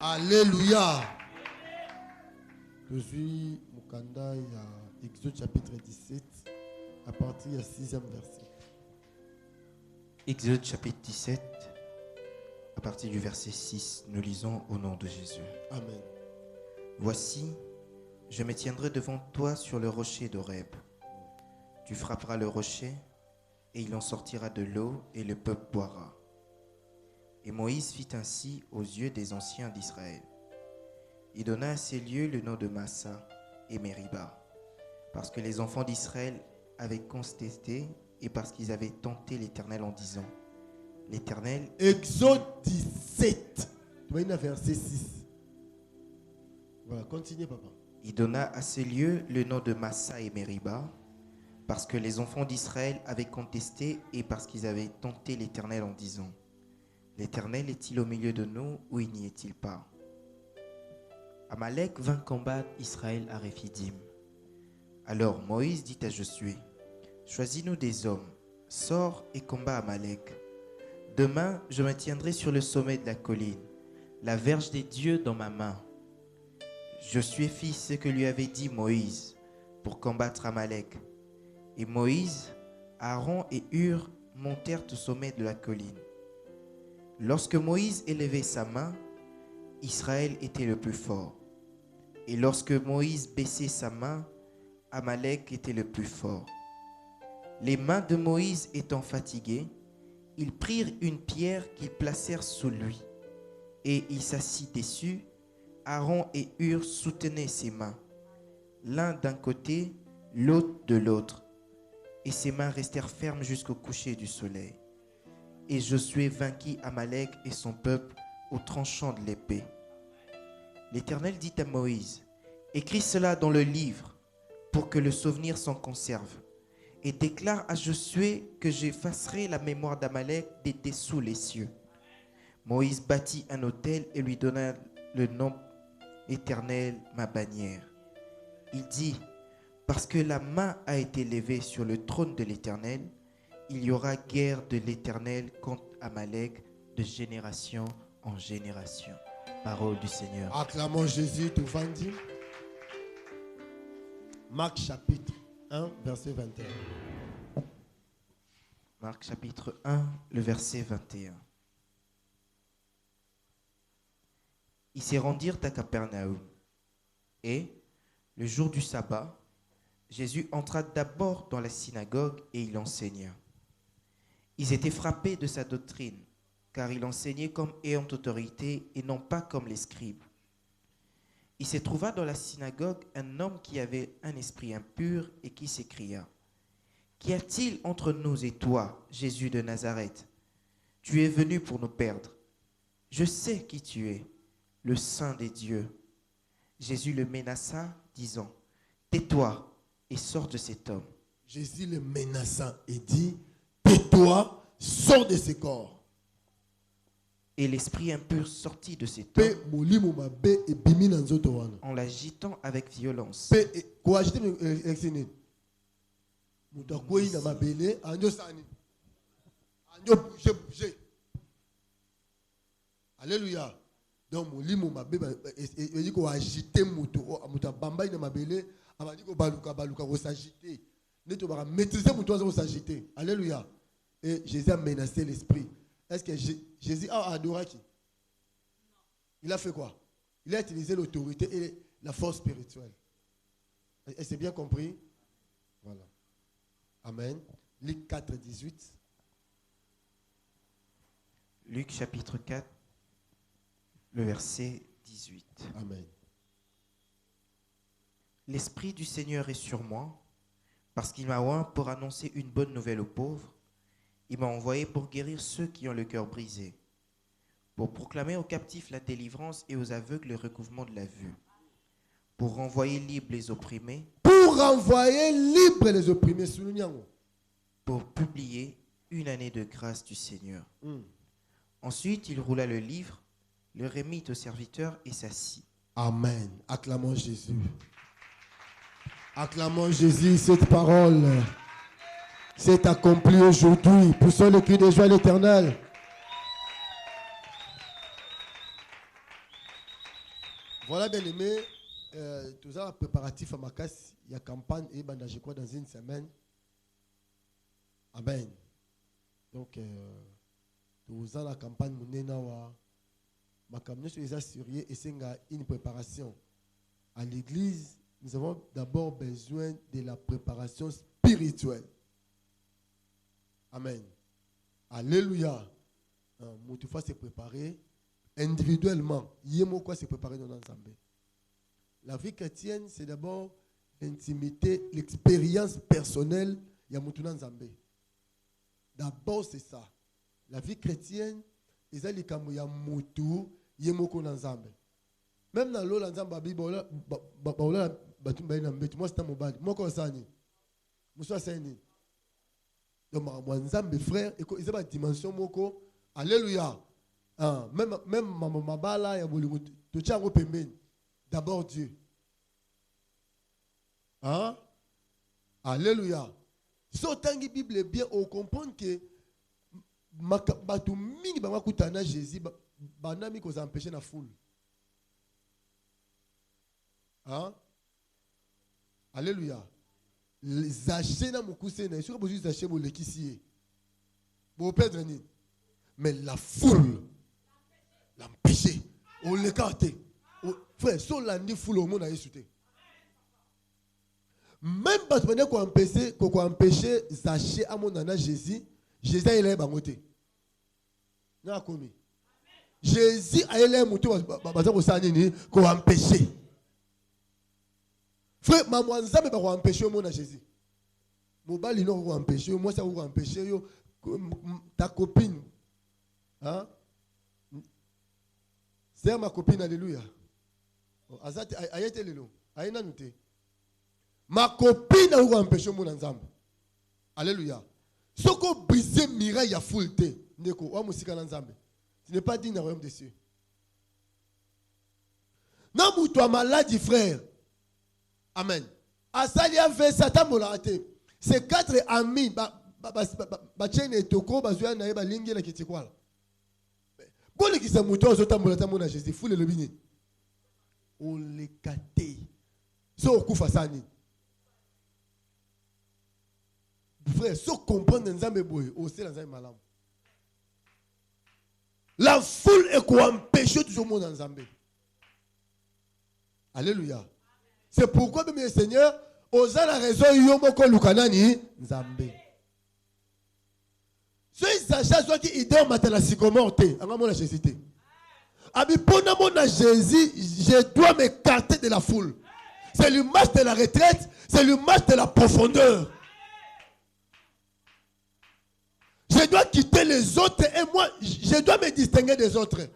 Alléluia. Je suis Mukanda, il y a Exode chapitre 17, à partir du 6e verset. Exode chapitre 17, à partir du verset 6, nous lisons au nom de Jésus. Amen. Voici, je me tiendrai devant toi sur le rocher d'Horeb. Tu frapperas le rocher, et il en sortira de l'eau, et le peuple boira. Et Moïse fit ainsi aux yeux des anciens d'Israël. Il donna à ces lieux le nom de Massa et Mériba, parce que les enfants d'Israël avaient contesté et parce qu'ils avaient tenté l'Éternel en disant, l'Éternel... Exode 17, tu vois, il y a verset 6. Voilà, continuez, papa. Il donna à ces lieux le nom de Massa et Mériba, parce que les enfants d'Israël avaient contesté et parce qu'ils avaient tenté l'Éternel en disant, l'Éternel est-il au milieu de nous ou il n'y est-il pas? Amalek vint combattre Israël à Réphidim. Alors Moïse dit à Josué, choisis-nous des hommes, sors et combat Amalek. Demain, je me tiendrai sur le sommet de la colline, la verge des dieux dans ma main. Josué fit ce que lui avait dit Moïse pour combattre Amalek. Et Moïse, Aaron et Hur montèrent au sommet de la colline. Lorsque Moïse élevait sa main, Israël était le plus fort. Et lorsque Moïse baissait sa main, Amalek était le plus fort. Les mains de Moïse étant fatiguées, ils prirent une pierre qu'ils placèrent sous lui. Et il s'assit dessus. Aaron et Hur soutenaient ses mains, l'un d'un côté, l'autre de l'autre. Et ses mains restèrent fermes jusqu'au coucher du soleil. Et Josué vainquit Amalek et son peuple au tranchant de l'épée. L'Éternel dit à Moïse, écris cela dans le livre pour que le souvenir s'en conserve. Et déclare à Josué que j'effacerai la mémoire d'Amalek des dessous les cieux. Moïse bâtit un autel et lui donna le nom Éternel, ma bannière. Il dit, parce que la main a été levée sur le trône de l'Éternel, il y aura guerre de l'Éternel contre Amalek de génération en génération. Parole du Seigneur. Acclamons Jésus, tout vendit. Marc chapitre 1, verset 21. Marc chapitre 1, le verset 21. Ils s'y rendirent à Capernaum. Et, le jour du sabbat, Jésus entra d'abord dans la synagogue et il enseigna. Ils étaient frappés de sa doctrine, car il enseignait comme ayant autorité et non pas comme les scribes. Il se trouva dans la synagogue un homme qui avait un esprit impur et qui s'écria, « Qu'y a-t-il entre nous et toi, Jésus de Nazareth? Tu es venu pour nous perdre. Je sais qui tu es, le Saint des dieux. » Jésus le menaça, disant, « Tais-toi et sors de cet homme. » Jésus le menaça et dit, « Tais-toi, sors de ce corps. » Et l'esprit impur sortit de cet homme en l'agitant avec violence. Alléluia. Donc, molimo mabe il faut agiter muto bamba ina mabele abandi ko baluka ko s'agiter. Ne to ba maîtriser muto za s'agiter. Alléluia. Et Jésus a menacé l'esprit. Est-ce que Jésus a adoré qui? Il a fait quoi? Il a utilisé l'autorité et la force spirituelle. Et c'est bien compris? Voilà. Amen. Luc 4, 18. Luc chapitre 4, le verset 18. Amen. L'Esprit du Seigneur est sur moi, parce qu'il m'a oint pour annoncer une bonne nouvelle aux pauvres. Il m'a envoyé pour guérir ceux qui ont le cœur brisé, pour proclamer aux captifs la délivrance et aux aveugles le recouvrement de la vue, pour renvoyer libres les opprimés, pour renvoyer libres les opprimés, pour publier une année de grâce du Seigneur. Ensuite, il roula le livre, le remit au serviteur et s'assit. Amen. Acclamons Jésus. Acclamons Jésus, cette parole s'est accomplie aujourd'hui. Poussons le cri de joie à l'Éternel. Voilà, bien aimé. Tout ça, préparatif à ma casse. Il y a campagne et je crois dans une semaine. Amen. Donc, tout ça, la campagne, ma campagne, je suis assuré et c'est une préparation. À l'église, nous avons d'abord besoin de la préparation spirituelle. Amen. Alléluia. Moutoufa s'est préparé individuellement. Yémokwa s'est préparé dans l'ensemble. La vie chrétienne, c'est d'abord l'intimité, l'expérience personnelle. Yamoutuna Nzambe. D'abord, c'est ça. La vie chrétienne, ils ont les kamouya moutou, yemoko Nzambe. Même dans l'eau, Nzambe, Bibola, Batumba Nzambe, moi c'est un mobile. Moi, quand ça ni. Moi, c'est ni. Donc, moi, Nzambe, frère, ils ont une dimension moko. Alléluia. Même ma bala, ya boligo, tu tiens au pemben. D'abord Dieu. Hein? Alléluia. Si autant que la Bible est bien, on comprend que Batouming Bamakutana Jésus, Banami qu'on a empêché la foule. Hein? Alléluia. Les achets na moukoussé, na sûr que vous achetez pour l'équissier. Pour perdre ni. Mais la foule l'empêcher. On l'écarte. Frère, si on l'a dit foule au monde a échoué. Même pas qu'on empêcher Zaché à mon nana Jésus, Jésus il est bangoté. N'a commis. Jésus a élève moutou qu'on empêcher. Frère, maman Nzambe va empêcher au monde à Jésus. Mon bal il va empêcher, moi ça va empêcher ta copine. Hein? C'est ma copine, alléluia. Azati ayete lelo, ayena nute. Ma copine va empêcher mon Nzambe. Alléluia. Ce qu'on brise miraille ya foulte, neko wa musika Nzambe. Ce n'est pas digne dans le royaume des cieux. Non toi maladie frère. Amen. Asali a fait Satan molate. Ces 4 amis ba chene toko bazwa na ba lingi la kitikwala. Boli ki sa muto ozotambola tamona Jésus foule le bini. On les kate. So okufa sani. Frère, so comprendre Nzambe boye, o c'est Nzambe malamu. La foule est quoi empêcher toujours mon Nzambe. Alléluia. C'est pourquoi mes seigneurs, osa la raison yomoko lukanani Nzambe. Ceux sachant soit qui idée matala sycomore anga mona Jésus te. Abi pona mona Jésus, je dois m'écarter de la foule. C'est le match de la retraite, c'est le match de la profondeur. Je dois quitter les autres et moi, je dois me distinguer des autres.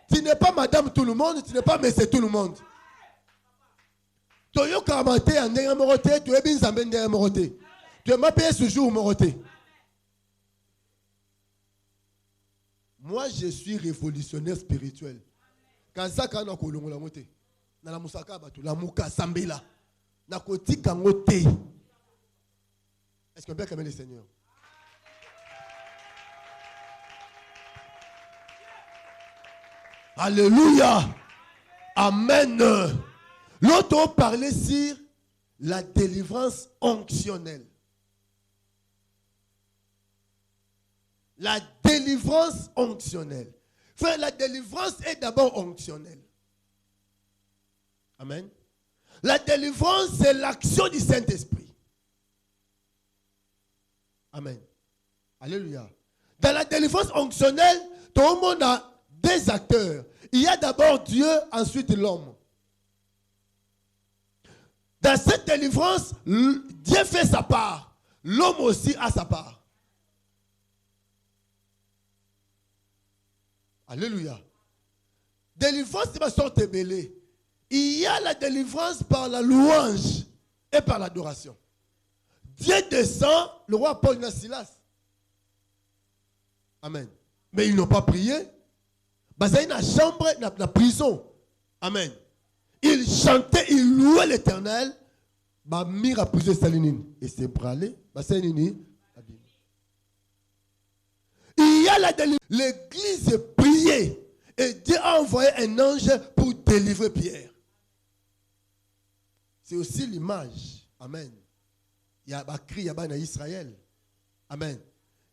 Tu n'es pas madame tout le monde, tu n'es pas monsieur tout le monde. Tu es ma payé ce jour moroté. Moi, je suis révolutionnaire spirituel. Quand ça, quand on a colonné la montée, dans la moussaka, la mouka, sambela, na koti kangote. Est-ce qu'on peut calmer le Seigneur? Alléluia. Amen. L'autre on parlait sur la délivrance onctionnelle. La délivrance onctionnelle. Frère, la délivrance est d'abord onctionnelle. Amen. La délivrance, c'est l'action du Saint-Esprit. Amen. Alléluia. Dans la délivrance onctionnelle, tout le monde a des acteurs. Il y a d'abord Dieu, ensuite l'homme. Dans cette délivrance, Dieu fait sa part. L'homme aussi a sa part. Alléluia. Délivrance, c'est ma sorte mêlée. Il y a la délivrance par la louange et par l'adoration. Dieu descend, le roi Paul et Silas. Amen. Mais ils n'ont pas prié. Ils sont dans la chambre, dans la prison. Amen. Ils chantaient, ils louaient l'Éternel. Mira poussé Salinine. Et c'est bralé. Il y a la délivrance. L'église priait. Et Dieu a envoyé un ange pour délivrer Pierre. C'est aussi l'image. Amen. Il y a un cri en Israël. Amen.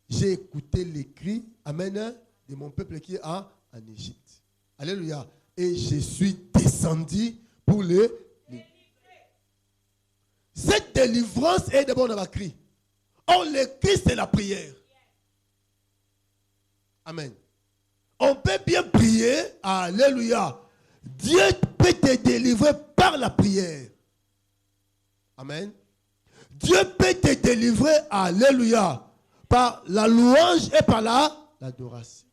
J'ai écouté les cris, amen, de mon peuple qui est en Égypte. Alléluia. Et je suis descendu pour les délivrer. Cette délivrance est d'abord dans la cri. Or, le cri, c'est la prière. Amen. On peut bien prier. Alléluia. Dieu peut te délivrer par la prière. Amen. Dieu peut te délivrer, alléluia, par la louange et par l'adoration.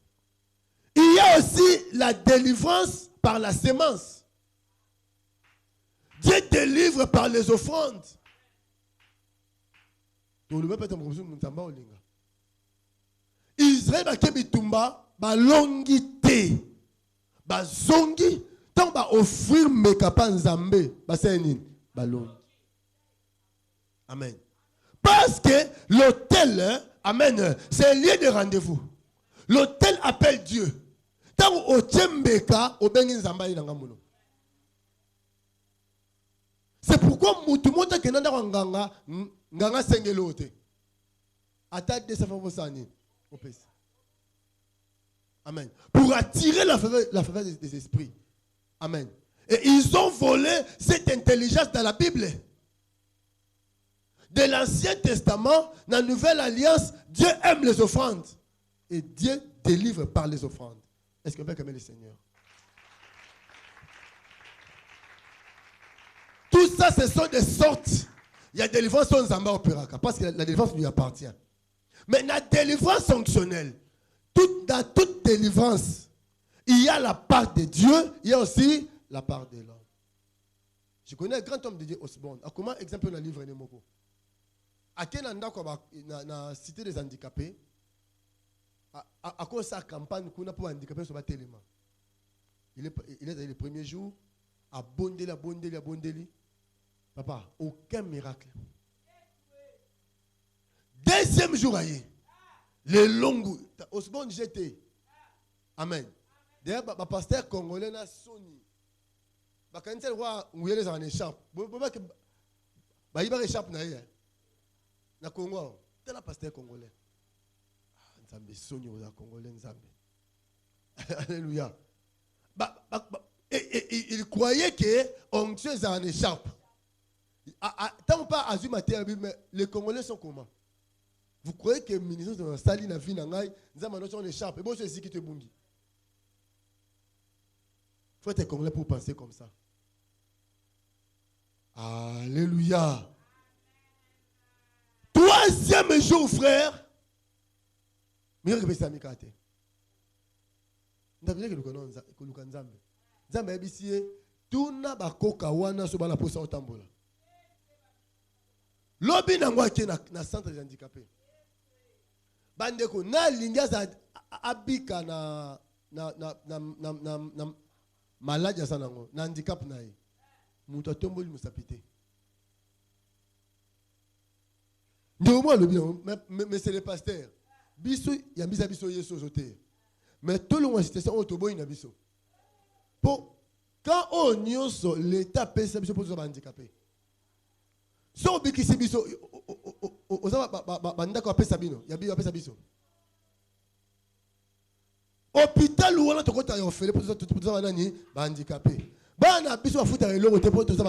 Il y a aussi la délivrance par la sémence. Dieu délivre par les offrandes. Israël a kebitumba balongité bazongi tant ba offrir mekapa nzambe baseni balongi. Amen. Parce que l'autel, amen, c'est un lieu de rendez-vous. L'autel appelle Dieu. Tant au tchembeka au bengi nzamba inangamuno. C'est pourquoi tout le monde qui est dans nganga nganga sengelote. Attaque de sa favosani. Amen. Pour attirer la faveur des esprits. Amen. Et ils ont volé cette intelligence dans la Bible. De l'Ancien Testament, dans la Nouvelle Alliance, Dieu aime les offrandes. Et Dieu délivre par les offrandes. Est-ce qu'on peut aimer le Seigneur? Tout ça, ce sont des sortes. Il y a des délivrances sans Zamba Opéraka, parce que la délivrance lui appartient. Mais la délivrance fonctionnelle, dans toute délivrance, il y a la part de Dieu, il y a aussi la part de l'homme. Je connais un grand homme de Dieu, Osborne. Comment exemple dans le livre de Moko? À quel endroit dans la cité des handicapés, à cause de sa campagne pour les handicapés sur le téléma. Il est dans les premiers jours, à Bondeli. Papa, aucun miracle. Deuxième jour, les longs. Osborne jeté. Amen. D'ailleurs, le pasteur congolais n'a sonné. Quand il voit où il est en écharpe, il va échappe na Congo. C'est le pasteur congolais. Nzambe sonné au congolais Nzambe. Alléluia. Il croyait que onction est en écharpe. Tant pas à mais les Congolais sont comment? Vous croyez que le ministre de la Saline a vu Nangaï, nous avons en écharpe. Et bon, c'est ici qui te bungi. Il faut être Congolais pour penser comme ça. Alléluia. Troisième jour, frère. Mais regardez ça, Mikate. Nous avons dit que nous connaissons Nzambe. Nzambe a dit tuna bakoka wana so bala posa otambola. Lobi nangwa ke na centre des handicapés. Bandeko na lingaza abika na maladie sana ngo na handicap na ye. Mutu atomboli musapite. Ndio moi lobi mais c'est le pasteur. Biso ya mbisa biso yeso zote. Mais tout le monde c'était ça otoboyi na biso. Pour quand on y a l'État paye ça pour les handicapés. Si on dit que c'est biso, on a d'accord paye ça bino, il y a paye ça biso. Hôpital où on a tout côté on fait pour les handicapés. Bana biso a foutre le côté pour les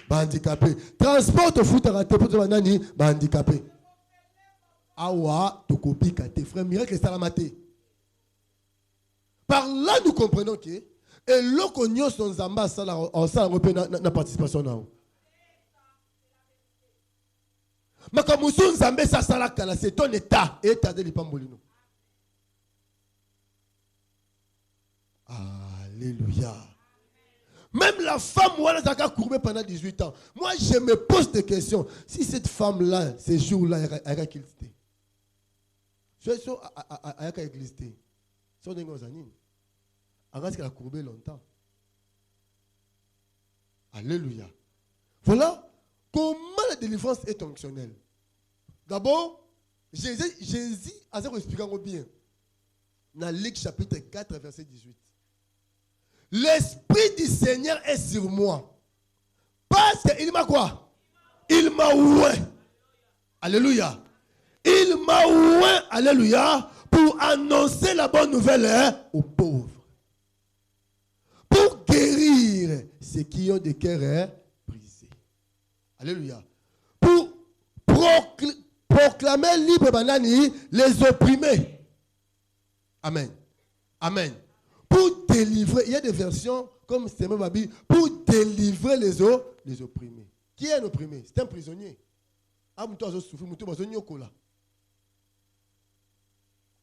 handicapés. Transport au foutre raté pour les handicapés. Awa to copie tes frères miracle salamate. Par là nous comprenons que et l'autre nous sommes en salle européenne na participation là. Mais comme nous sommes en ça sala kala c'est ton état de l'ipambolino. Alléluia. Même la femme voilà ça a courbé pendant 18 ans. Moi je me pose des questions. Si cette femme là ces jours là elle a quitté. C'est ça elle a existé. Son dengo zanine. Parce qu'elle a courbé longtemps. Alléluia. Voilà comment la délivrance est fonctionnelle. D'abord, Jésus a expliqué bien. Dans Luc chapitre 4, verset 18. L'Esprit du Seigneur est sur moi. Parce qu'il m'a quoi? Il m'a oué. Alléluia. Il m'a oué, alléluia, pour annoncer la bonne nouvelle aux pauvres. Pour guérir ceux qui ont des cœurs brisés. Alléluia. Pour proclamer libre banani les opprimés. Amen. Amen. Pour délivrer, il y a des versions comme c'est même Babi, pour délivrer les opprimés. Qui est un opprimé? C'est un prisonnier.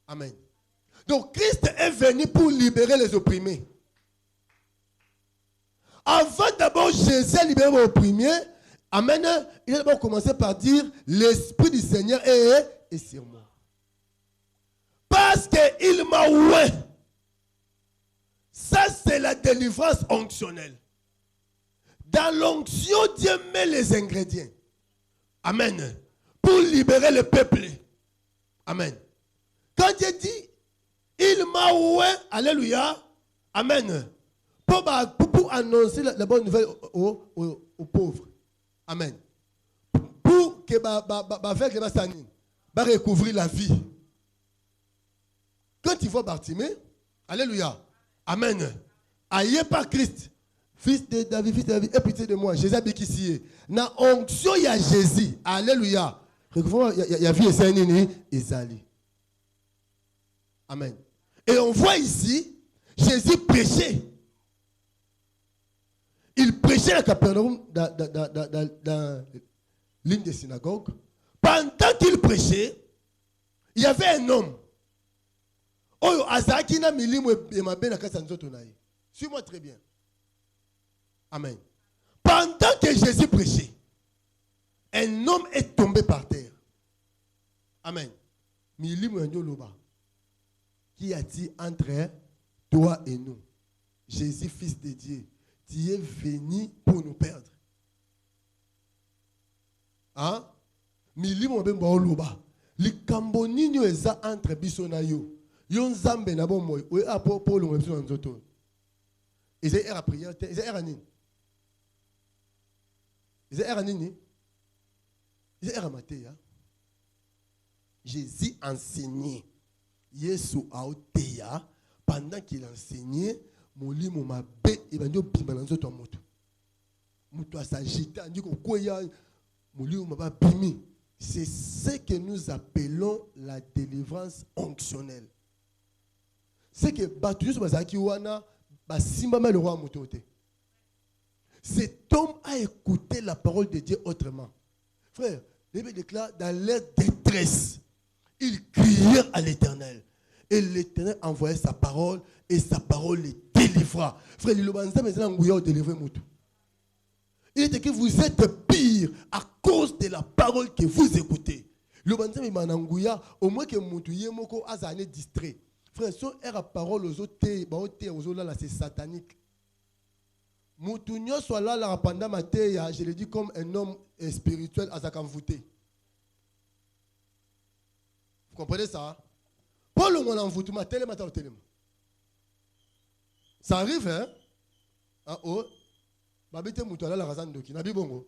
Amen. Donc Christ est venu pour libérer les opprimés. Avant d'abord Jésus a libéré les opprimés. Amen. Il a d'abord commencé par dire l'Esprit du Seigneur est sur moi. Parce qu'il m'a oué. Ça, c'est la délivrance onctionnelle. Dans l'onction, Dieu met les ingrédients. Amen. Pour libérer le peuple. Amen. Quand Dieu dit, il m'a oué, alléluia, amen. Pour annoncer la bonne nouvelle aux pauvres. Amen. Pour que avec les bassanines, recouvrir la vie. Quand il voit Bartimée, alléluia, amen. Aïe par Christ, fils de David, aie pitié de moi. Jésus a dit ici. Dans l'onction, il y a Jésus. Alléluia. Il y a vie et Saint-Nini, Isalie. Amen. Et on voit ici, Jésus prêchait. Il prêchait à Capernaum dans l'une des synagogues. Pendant qu'il prêchait, il y avait un homme. Suis-moi très bien. Amen. Pendant que Jésus prêchait, un homme est tombé par terre. Amen. Qui a dit entre toi et nous, Jésus, fils de Dieu, tu es venu pour nous perdre. Hein? Milimo ben baoloba. Li kambonino eza entre biso na yo. Yo nzambe na bon moy. Oui apo polo biso na nzoto. Eza era prière, eza era nini? Eza era nini? Eza era mateya. Jésus enseignait. Yesu aoteya pendant qu'il enseignait molimo mabe ebandio bimba na nzoto moto. Muto asagita ndiko koya molimo maba bimi. C'est ce que nous appelons la délivrance onctionnelle. C'est que Batunius Bazaki Wana Basimba le roi Motote. Cet homme a écouté la parole de Dieu autrement. Frère, David déclare dans leur détresse, ils crièrent à l'Éternel. Et l'Éternel envoyait sa parole et sa parole les délivra. Frère, il est écrit que vous êtes pire à cause de la parole que vous écoutez. Le banzame manangouya au moins que mutuye moko azane distrait. Frère, son la parole aux autres aux autres là c'est satanique. Mutunyo soit là la pendant mateya, je le dis comme un homme spirituel azakanvouté. Vous comprenez ça? Paul mon envoûtement tellement. Ça arrive hein? Ah oh. Babete mutala la razan doki nabi bongo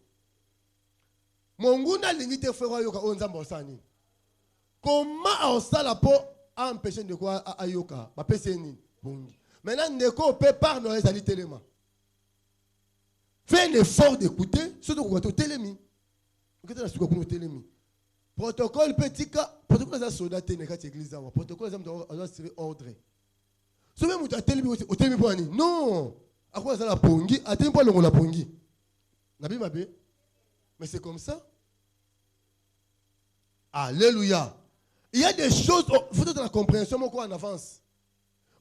monguna lingite fera yoka onzamba osani comment osala po empêcher de quoi ayoka ba peseni bongi maintenant neko peut par no ezali telema fais l'effort d'écouter surtout quand tu telemi quand tu suka kuno telemi protocole petit cas protocole ça soda teneka église awa protocole ça doit tirer ordre so même tu telemi au telemi pour ani non. À quoi ça la pongi? Attends pas le la pongi. Nabi Mabé. Mais c'est comme ça. Alléluia. Il y a des choses, il faut être dans la compréhension en avance.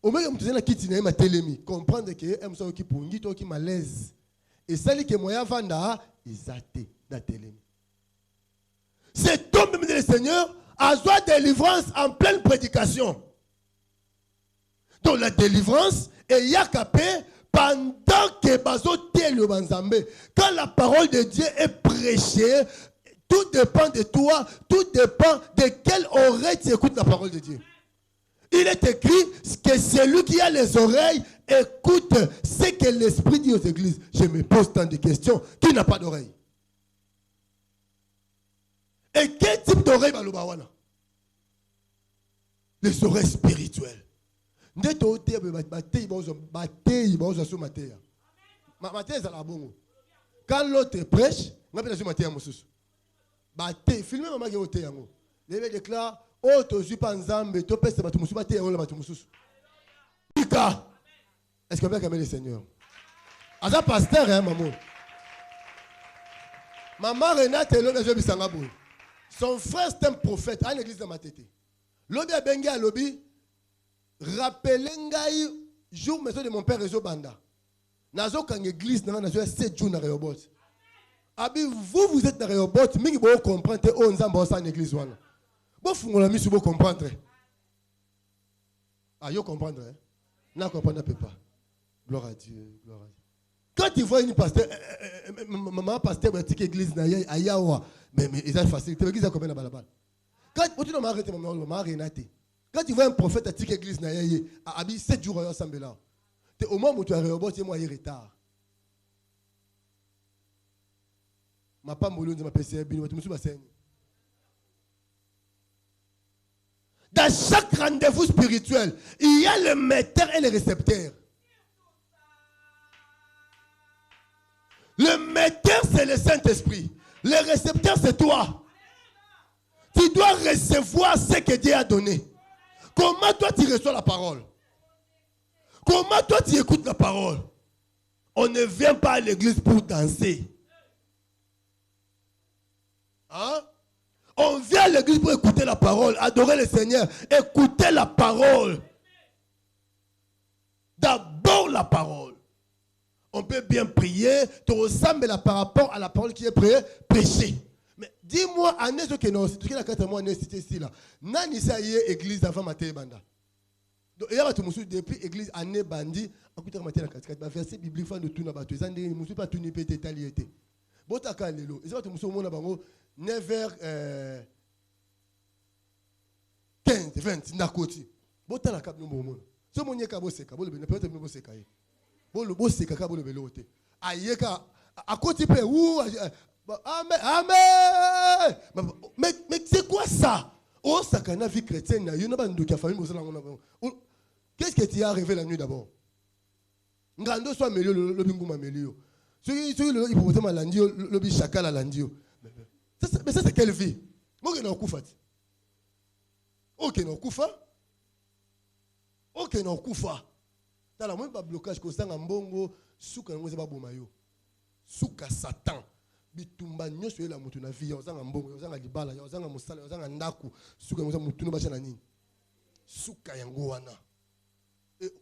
Au moins, je me dis que ma télémi. Comprendre que je suis qui pongi, toi qui malaise. Et celle qui est moyen vanda, ils athées dans la télémi. C'est homme de le Seigneur a besoin de délivrance en pleine prédication. Donc la délivrance est yakapé. Pendant que quand la parole de Dieu est prêchée, tout dépend de toi, tout dépend de quelle oreille tu écoutes la parole de Dieu. Il est écrit que celui qui a les oreilles, écoute ce que l'Esprit dit aux églises. Je me pose tant de questions. Qui n'a pas d'oreille? Et quel type d'oreille va le bawana? Les oreilles spirituelles. Quand l'autre prêche, on appelle ça matin mosusu. Bate, filmer maman qui ote yango. Les déclare, oh to suis pas nzambe, to pèse batu musu bate yango la batu mususu. Pika. Est-ce qu'on peut calmer le Seigneur? Asa pasteur hein maman. Maman Renate l'homme je bisanga boy. Son frère c'est un prophète à l'église de Matete. Lobi a bengi a lobi rappelez ngai jour maison de mon père réseau banda. Nazo quand église na nazo 7 jours na Rehoboth. Abi vous êtes dans Rehoboth, mingi bo comprendre o nzamba o sa en église wana. Bo fungola misu bo comprendre. Ah yo comprendre hein? Na comprendre pas. Gloire à Dieu, gloire à Dieu. Quand tu vois une pasteur maman pasteur petite église na ayawa mais ils ont facilité l'église a combien na balabala. Quand tu dois m'arrêter maman Renate. Quand tu vois un prophète à petite église na yaye abi 7 jours ensemble là. Au moment où tu as Rehoboth, moi, il est retard. Ma femme m'a dit, dans chaque rendez-vous spirituel, il y a le metteur et le récepteur. Le metteur, c'est le Saint-Esprit. Le récepteur, c'est toi. Tu dois recevoir ce que Dieu a donné. Comment toi, tu reçois la parole? Comment toi tu écoutes la parole? On ne vient pas à l'église pour danser. Hein? On vient à l'église pour écouter la parole, adorer le Seigneur, écouter la parole. D'abord la parole. On peut bien prier, te ressemble par rapport à la parole qui est prêchée. Mais dis-moi, année ce que nous, ce que la 4 mois année c'était ici là. Nani ça y est église avant maté banda. Donc il y a tout monsieur depuis église année bandi, écoutez maté la 4 verset biblique fan de tout na bato. Ils ont monsieur pas tout ni pété taliété. Botaka lelo. Ils ont tout monsieur mona bango 9h 15 20 nakoti. Botala kap no mona. Ce monye ka boseka, bo le peut-être me boseka yi. Bo le boseka ka bo le belote. Ayeka à côté pe ou amen amen. Mais c'est quoi ça? Oh, ça quand la vie chrétienne, il y a une bande de famille. Qu'est-ce que tu as rêvé la nuit d'abord? Ngando soit milieu le binguma milieu. Celui il propose ma landio le bi chakala landio. Mais ça c'est quelle vie? Moi que non kufa. OK non kufa. OK non kufa. Dans la même pas blocage ko sanga mbongo suka ngo ba bomayo. Suka Satan. Bitumba nyoso ela mutu na vie ozanga mbongo ozanga libala ozanga musala ozanga ndaku suka ngoza mutu no bachana nini suka yango wana et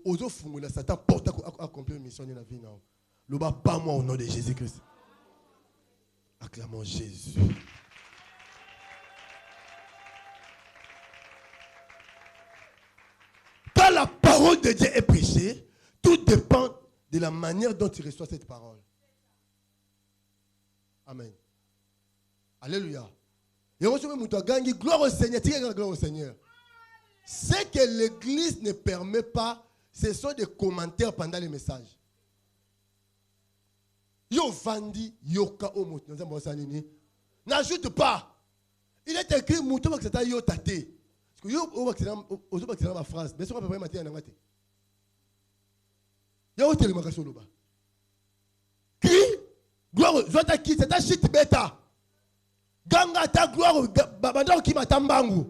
ozo fungula Satan porte à accomplir mission na vie na le ba pas moi au nom de Jésus-Christ. Acclamons Jésus. Quand la parole de Dieu est prêchée, tout dépend de la manière dont tu reçois cette parole. Amen. Alléluia. Et on se met gloire au Seigneur. Gloire au Seigneur. Ce que l'église ne permet pas, ce sont des commentaires pendant les messages. Yo vandi, yoka o n'ajoute pas. Il est écrit mouton que c'est yo tate. Parce que yo o ma phrase. Bien sûr on peut pas mater en angate. Yo tele makaso loba. Cri gloire, c'est un shit bêta. Ganga ta gloire, babanda qui m'atambangu.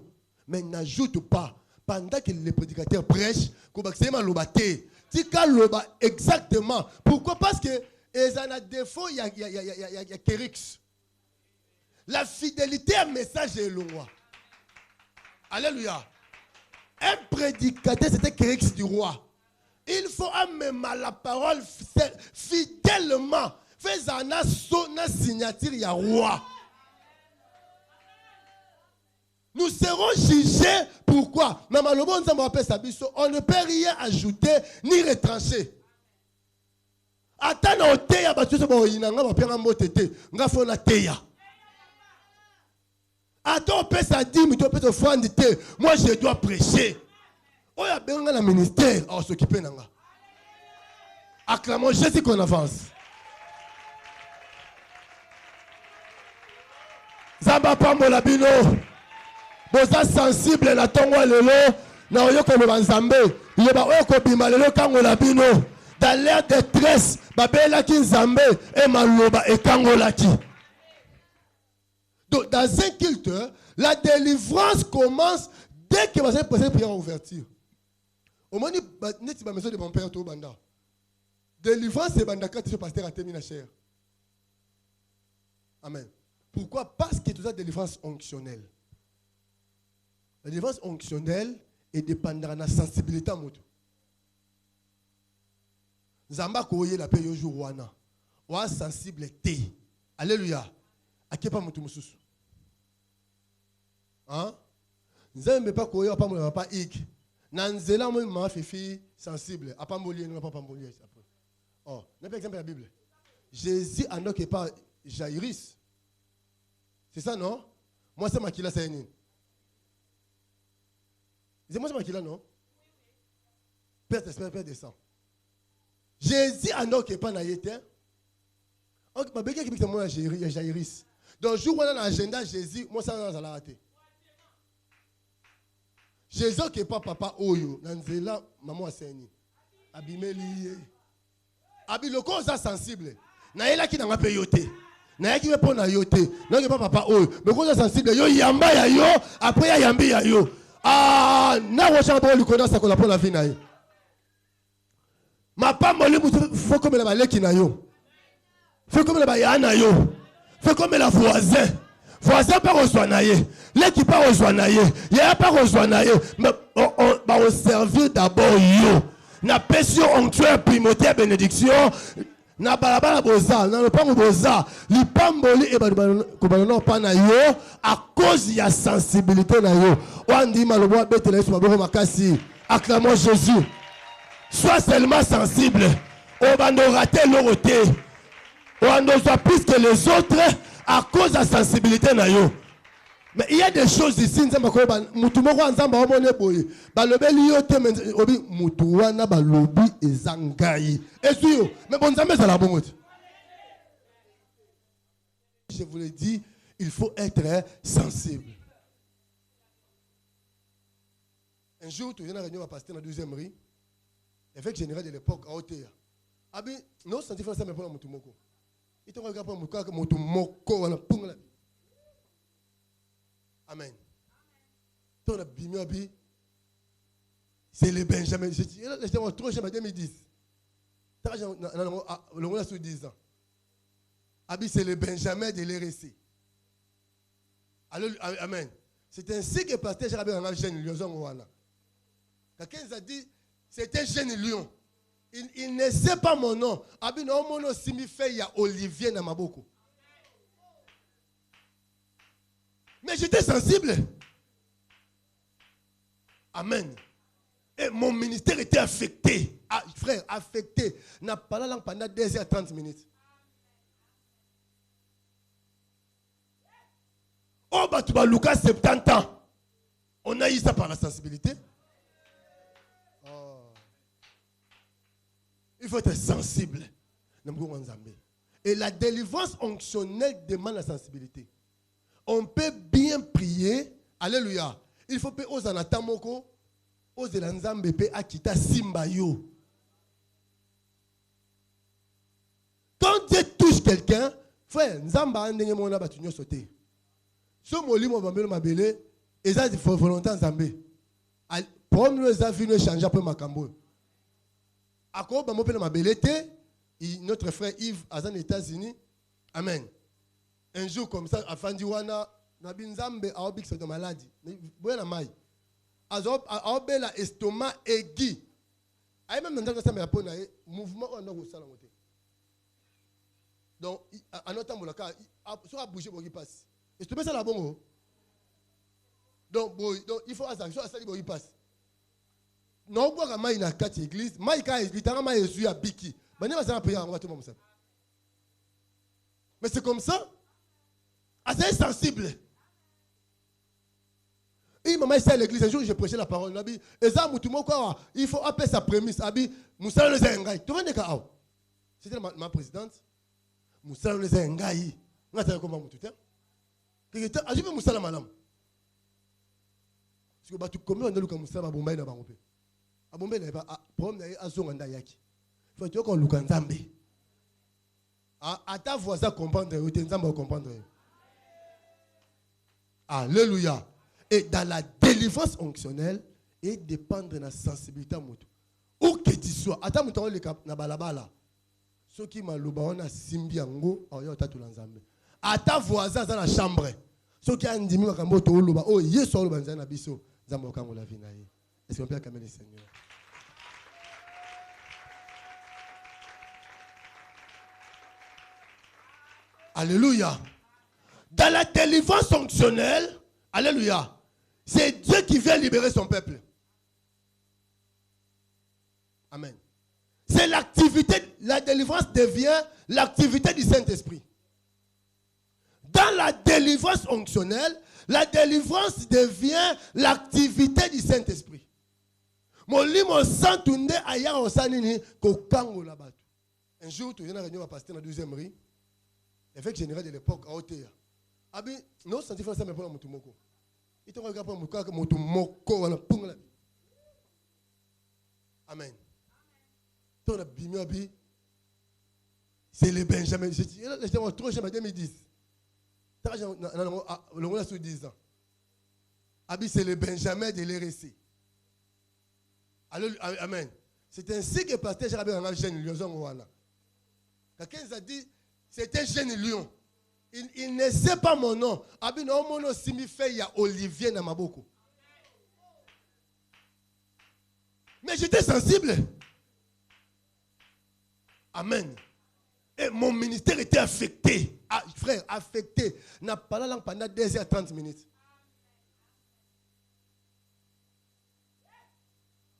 Mais n'ajoute pas. Pendant que les prédicateurs prêchent, c'est loba. Exactement. Pourquoi? Parce que ils ont un défaut, il y a Kérix. La fidélité à un message est le roi. Alléluia. Un prédicateur, c'était Kérix du roi. Il faut amener la parole fidèlement. Fais un signature, il y a roi. Nous serons jugés. Pourquoi? On ne peut rien ajouter ni retrancher. Attends, moi je dois prêcher. Oh, il y a un ministère à s'occuper. Acclamons Jésus qu'on avance. Zamba pambola bino. Boza sensible na tongo lelo. Na oyoko lo nzambe. Yoba oyoko bima lelo kango la bino. Dans l'air de détresse, babela ki nzambe et maloba et kangola ki. Donc dans un culte, la délivrance commence dès que vous avez posé prière en ouverture. Au moment où vous avez besoin de mon père, banda. Délivrance, c'est banda quand le pasteur a terminé la chair. Amen. Pourquoi? Parce que tout ça délivrance onctionnelle. La délivrance onctionnelle est dépendante de la sensibilité à moto. Zamba koye la paix yo jour wana. Wa sensible té. Alléluia. Akepa moto mususu. Hein? Nzembe pas koye pas mon pas ik. Nanzela moi ma fifi sensible. Apambolier non pas pambolier après. Oh, n'a pas exemple la Bible. Jésus anoke pas Jairus. C'est ça non? Moi c'est Makila Sayeni. C'est moi c'est Makila non? Père t'espère Père descend. Jésus anoke pas na yete. Ok, ma beke qui pique moi Jairus. Donc jour où on a l'agenda Jésus, moi ça dans la raté. Jésus qui est pas papa oyo, nanzela maman aseni. Abimeli. Abi loko ça sensible. Na yela ki na ngape yote. Na yaki me pona yote. Non que pas papa oyo. Mais ko ça sensible yo yamba ya yo, après ya yambi ya yo. Ah, na wo cha ba likona sa ko la pour la vie na ye. Ma pamboli faut comme la baleki na yo. Faut comme la bayana yo. Faut comme la voisin. Voisin pas reçoit na ye. L'équipe pas reçoit na ye. Y'a pas reçoit na ye. Mais on va servir d'abord yo. Na pression onctuelle primordiale bénédiction. Na balabala boza, na le pas boza. Li pamboli e ba pas na yo à cause ya sensibilité na yo. On dit malobo betele sur ba makasi. Acclamons Jésus. Sois seulement sensible. On va nous rater l'aureté. On va nous soit plus que les autres à cause de la sensibilité. Mais il y a des choses ici. Mais bon, je vous l'ai dit, il faut être sensible. Un jour, tu viens à la réunion à pasteur dans la 12e rue. Évêque général de l'époque à Otea. Abi, non, c'est différent, ça me prend mon tumoko. Il te regarde pour mon tumoko, on a pung la. Amen. Ton abimi abi, c'est le Benjamin. Je dis, laissez-moi trop jamais 2010. Le monde a sous 10 ans. Abi, c'est le Benjamin de l'RSC. Amen. C'est ainsi que pasteur Jarabé en a jeune lion. Quelqu'un a dit, c'est un jeune lion. Il ne sait pas mon nom. Abi non mon nom signifie il y a Olivier dans ma boko. Mais j'étais sensible. Amen. Et mon ministère était affecté. Ah, frère, affecté. N'a pas la langue pendant 2h30 minutes. Oh, bah tu vas Lucas 70 ans. On a eu ça par la sensibilité. Il faut être sensible. Et la délivrance onctionnelle demande la sensibilité. On peut bien prier. Alléluia. Il faut payer aux anatamoko, aux elanzambe, akita simbayo. Quand Dieu touche quelqu'un, frère, nzamba ndenge mona batunyo sauté. So moli mo bambelo mabele, eza di volonté nzambe. Pour nous les avis ne changer après makambo. Ako ba mopela mabelete, notre frère Yves aux États-Unis. Amen. Un jour comme ça, Afandiwana, Nabinzambe a obix de maladie. Mais voilà mai. A obela estomac aigu. Aïe même dans ça me répond mouvement on a au salon. Donc à notre temps cas, soit bouger pour qu'il passe. Estomac ça la bon. Donc il faut ça ça il passe. Non, on va maïna quatre églises. Maïka église, t'as maïna Jésus à Biki. Mais n'est pas prier, on va tout le monde. Mais c'est comme ça. Assez sensible. Et maman ici à l'église un jour j'ai prêché la parole. Il faut appeler sa prémisse. Moussa le Zengai. Tu vois des cas. c'était ma présidente. Moussala les engayi. Nga ta comment mutu te. Que ajibe Moussala malam. Parce que batu combien on a lu comme Moussala bomba na bango pe. Abombe na pas problème na azonga nda yaki. Faut que on luka nzambe. À ta voix ça comprendre, ou nzambe comprendre. Alléluia. Et dans la délivrance onctionnelle, et dépendre de la sensibilité à moto. Où que tu sois, attends, tu as le cap na balabala. Ce qui m'a loba on a simbi ango, ayo tatu lanzambe. À ta voisin dans la chambre. Ce qui a ndimi makambo to loba, oh yeso loba nzana biso, nzambo kango la vie na ye. Est-ce qu'on peut acclamer le Seigneur? Alléluia. Dans la délivrance fonctionnelle, alléluia, c'est Dieu qui vient libérer son peuple. Amen. C'est l'activité, la délivrance devient l'activité du Saint-Esprit. Dans la délivrance fonctionnelle, la délivrance devient l'activité du Saint-Esprit. Molimo santunde aya osanini kokango la batu. Un jour, tu viens à la réunion à pasteur dans la 12e rue, évêque général de l'époque à Otea. Abi, non, senti faire ça mais pour la mutumoko. Il te regarde pour mutumoko wala pungla. Amen. Ton abimi abi, c'est le Benjamin. Je dis, laisse-moi trop jamais 2010. Le monde a sous 10 ans. Abi, c'est le Benjamin de l'RSC. Amen. C'est ainsi que pasteur Jarabé a un jeune lion. Quelqu'un a dit, c'est un jeune lion. Il ne sait pas mon nom. Abi, non, mon nom signifie il y a Olivier Namaboko. Mais j'étais sensible. Amen. Et mon ministère était affecté. Ah, frère, affecté. N'a pas la langue pendant 2h30 minutes.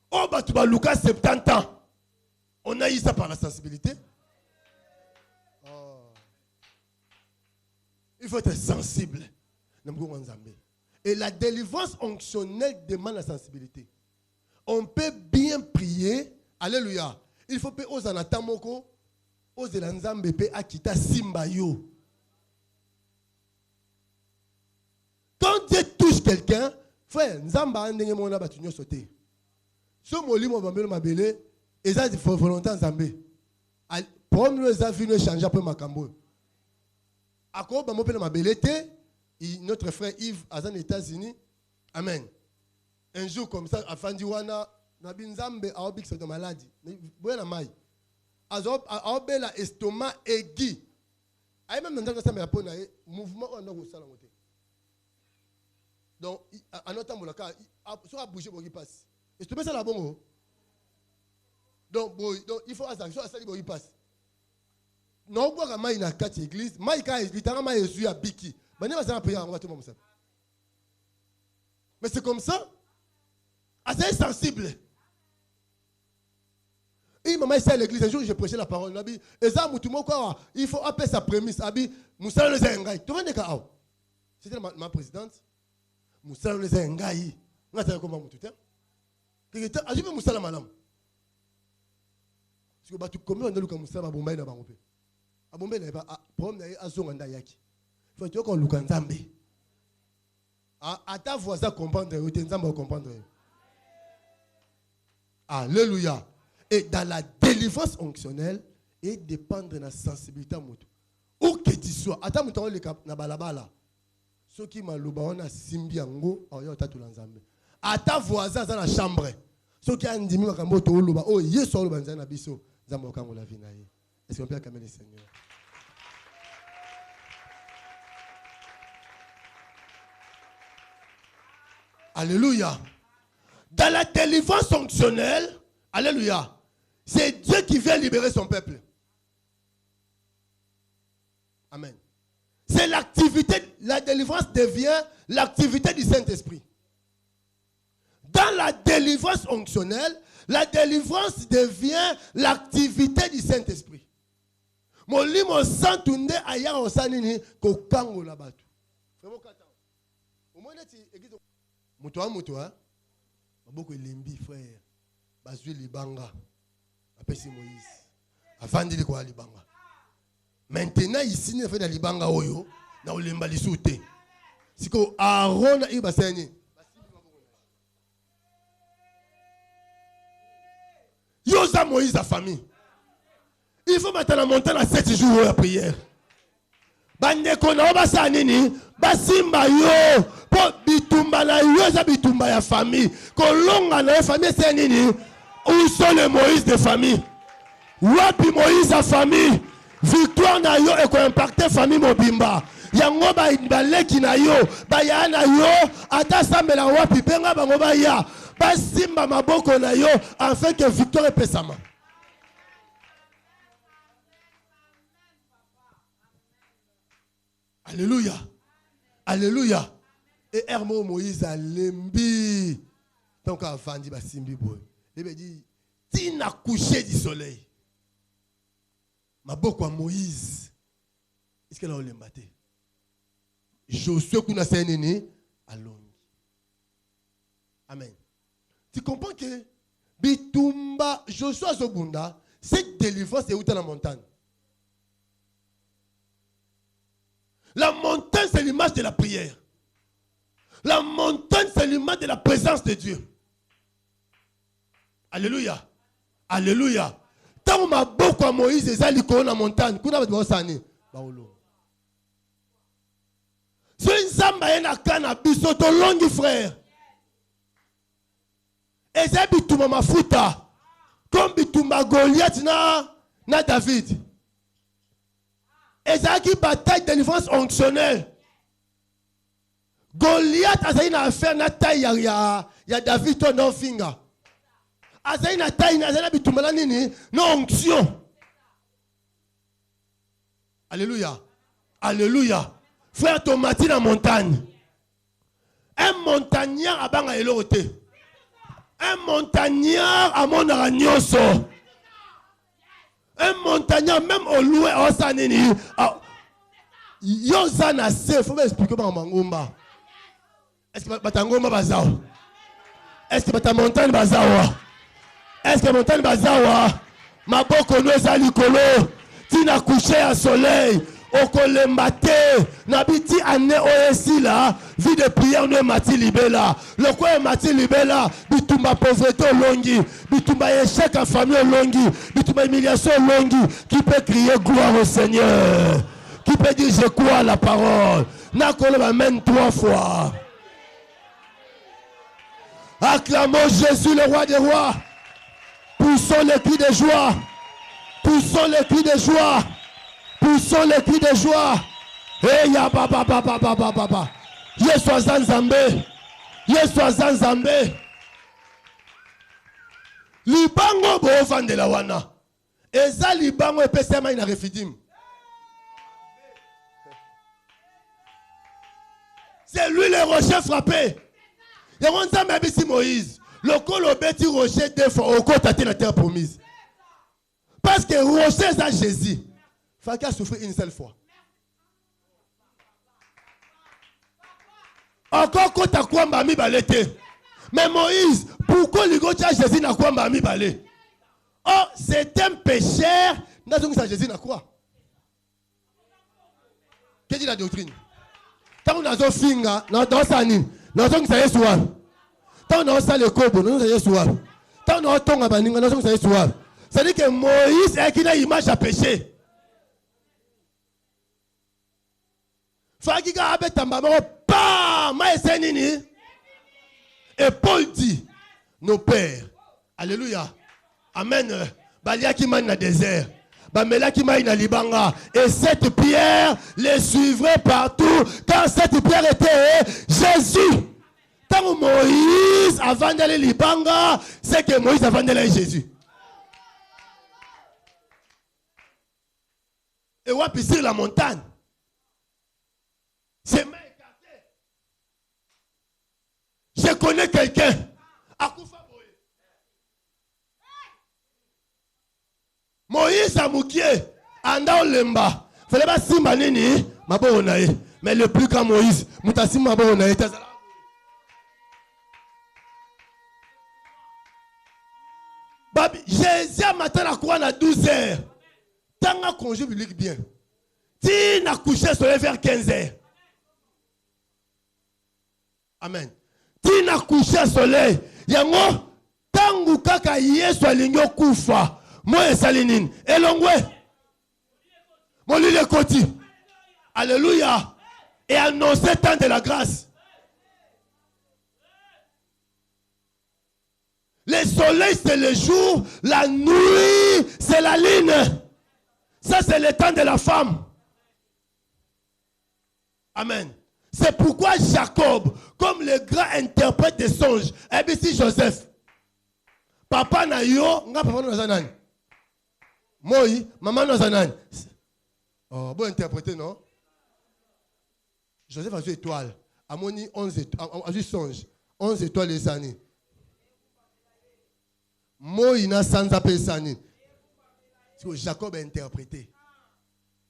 Oh, bah, tu vas Lucas 70 ans. On a eu ça par la sensibilité. Oh. Il faut être sensible. Et la délivrance onctionnelle demande la sensibilité. On peut bien prier. Alléluia. Il faut payer aux anatamoko, aux elanzambe pe akita simbayo. Quand Dieu touche quelqu'un, frère, nzamba andenge mona batunyo sauté. Ce molimo bambelo mabele, eza di volonté nzambe. Pour nous les avis ne changer après makambo. Ako ba mopela mabele te, notre frère Yves aux États-Unis. Amen. Un jour comme ça, afandiwana Nabi Nzambe a obix de maladie. Voilà mai. A la estomac aigu. Aïe même dans ça me répond mouvement on a au salon. Donc à notre temps cas soit bouger pour qu'il passe. Estomac ça la bon. Donc il faut à ça pour qu'il passe. Non boire mai na quatre églises, mai ka littéralement Jésus à biki. Mais ne va prier on va tout comme ça. Mais c'est comme ça. Assez sensible. Et maman ici à l'église, un jour je prêchais la parole. Il faut appeler sa prémisse. C'était ma présidente. Moussala les engayi. Nga ta comment mutu te. Que ajibe Moussala malam. Parce que batu combien on a lu comme Moussala bomba na bango pe. Abombe na pas problème na azonga nda yaki. Faut que on luka nzambe. À ta voix ça comprendre, ou nzambe comprendre. Alléluia. Et dans la délivrance onctionnelle, et dépendre de la sensibilité à moto. Où que tu sois, attends, tu as le cap na balabala. Ce qui m'a loba on a simbi ango, ayo tatu lanzambe. À ta voisin dans la chambre. Ce qui a ndimi makambo to loba, oh yeso loba nzana biso, nzambo kango la vie na ye. Est-ce qu'on peut acclamer le Seigneur? Alléluia. Dans la délivrance fonctionnelle, alléluia, c'est Dieu qui vient libérer son peuple. Amen. C'est l'activité, la délivrance devient l'activité du Saint-Esprit. Dans la délivrance fonctionnelle, la délivrance devient l'activité du Saint-Esprit. Molimo santunde aya osanini kokango la batu. Vraiment kata. Au moins église mutoa beaucoup limbi frère. Bazui libanga. Apesi Moïse. Avandi ko libanga. Maintenant ici ne fait na libanga oyo na olemba lisute. Siko Aaron ibaseni. Yosa Moïse a famille. Il faut mettre la montagne à 7 jours de prière. Bandeko na obasa nini basimba yo po bitumba na yo za bitumba ya famille. Kolonga na famille c'est nini? Où sont les Moïse de famille? Wapi Moïse a famille? Victoire na yo et ko impacter famille mobimba. Yango ba leki na yo, ba ya na yo, ata sambela wapi benga bango ba ya. Basimba maboko na yo afin que victoire epesama. Alléluia. Alléluia. Et Hermo Moïse a lembi. Donc avant dit basimbi boy. Il veut dire tina coucher du soleil. Maboko à Moïse. Est-ce qu'elle a lembate? Josué kuna senene alongi. Amen. Tu comprends que bitumba Josué Zobunda, cette délivrance est où dans la montagne? La montagne, c'est l'image de la prière. La montagne, c'est l'image de la présence de Dieu. Alléluia. Alléluia. Tant que ma beaucoup à Moïse, et Zaliko la montagne, qu'on a besoin de s'en baolo. C'est une samba et na cannabis, ton long frère. Et c'est bituma mafuta. Comme bituma Goliath na David. Et ça qui bataille de délivrance onctionnelle. Goliath a une affaire na taille ya David ton non finger. A une taille na bitumala nini non onction. Alléluia. Alléluia. Frère Tomati la montagne. Un montagnard a banga elote. Un montagnard a mon aranyoso. Un montagnard même au loin au sanini. Yozana se faut m'expliquer par mangomba. Est-ce que batangomba bazao? Est-ce que batamontagne bazao? Est-ce que montagne bazao? Maboko no zalikolo. Tina couché à soleil. Okolembate nabiti ane oesi la vie de prière ne mati libela le quoi mati libela bitumba pauvreté longi bitumba échec en famille longi bitumba humiliation longi qui peut crier gloire au Seigneur qui peut dire je crois à la parole na koloba même 3 fois acclamons Jésus le roi des rois poussons les cris de joie poussons les cris de joie. Poussons les cris de joie. Eh ya baba baba baba baba. Yesu Zanzambe. Yesu Zanzambe. Libango bo vandela wana. Eza libango epesema ina refidim. C'est lui le rocher frappé. Et on s'en met ici Moïse. Le col beti rocher deux fois au côté de la terre promise. Parce que rocher c'est Jésus. Faki a souffert une seule fois. Encore quand tu as quoi mi balete. Mais Moïse, pourquoi le gars Jésus n'a quoi mi balé? Oh, c'est un pécheur. N'a donc ça Jésus n'a quoi? Qu'est-ce que dit la doctrine? Tant on a zo finga, dans sa nine, dans son ça est soir. Tant on a ça le kobo, dans ça est soir. Tant on a tonga baninga, dans son ça est soir. Ça dit que Moïse est qui n'a image à pécher. Fagiga abetamba pa maesenini. Et Paul dit nos pères. Alléluia. Amen. Balia qui m'a dans le désert. Bamela qui m'a dans libanga. Et cette pierre les suivrait partout. Car cette pierre était Jésus. Tant Moïse avant d'aller libanga, c'est que Moïse avant d'aller Jésus. Et on va pisser la montagne. C'est main écartée. Je connais quelqu'un. Moïse a moukié. Anda olemba. Fallait pas simba nini. Mabo onaye. Mais le plus grand Moïse. Mutasim mabo onaye. Jésus a matin la croix à 12 heures. Tant à congé biblique bien. Si n'a couché soleil vers 15h. Amen. Si n'a couché soleil. Yango. Tangu kaka yesu alingo kufa. Moi salinine. Elongwe. Moli le koti. Alléluia. Et annoncer tant de la grâce. Le soleil c'est le jour. La nuit c'est la lune. Ça c'est le temps de la femme. Amen. C'est pourquoi Jacob, comme le grand interprète des songes, et bien si Joseph, papa na yo, nga papa na zanani. Moi, maman na zanani. Oh, bon interpréter, non? Joseph a vu étoile. Amoni 11 étoiles, a vu songe. 11 étoiles les années. Moi, il n'a sans appeler sani. C'est que Jacob a interprété.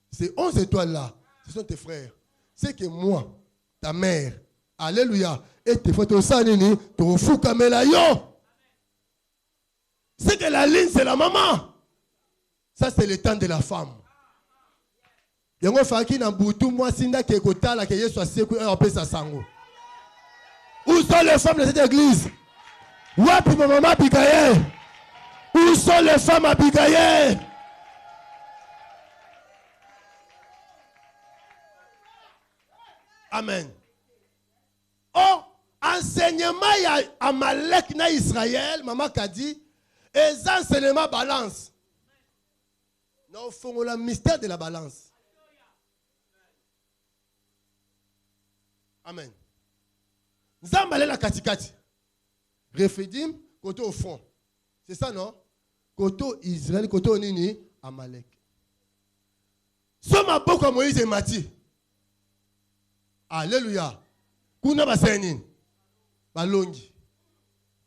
Ces 11 étoiles là, ce sont tes frères. C'est que moi, ta mère, alléluia, et tes frères, tu fous comme la yo. C'est que la ligne, c'est la maman. Ça, c'est le temps de la femme. Yango faki na butu moi sinda ke kotala ke Yesu aseku ape sa sango. Où sont les femmes de cette église? Wapi maman Abigail? Où sont les femmes Abigail? Amen. Oh, enseignement ya Amalek na Israël, maman Kadi, et enseignement balance. Non, faut le mystère de la balance. Amen. Zambale la katikati. Rephidim, côté au fond. C'est ça, non? Côté Israël, côté Nini, Amalek. Soma boko Moïse et Mati. Alléluia. Kuna basenin. Balongi.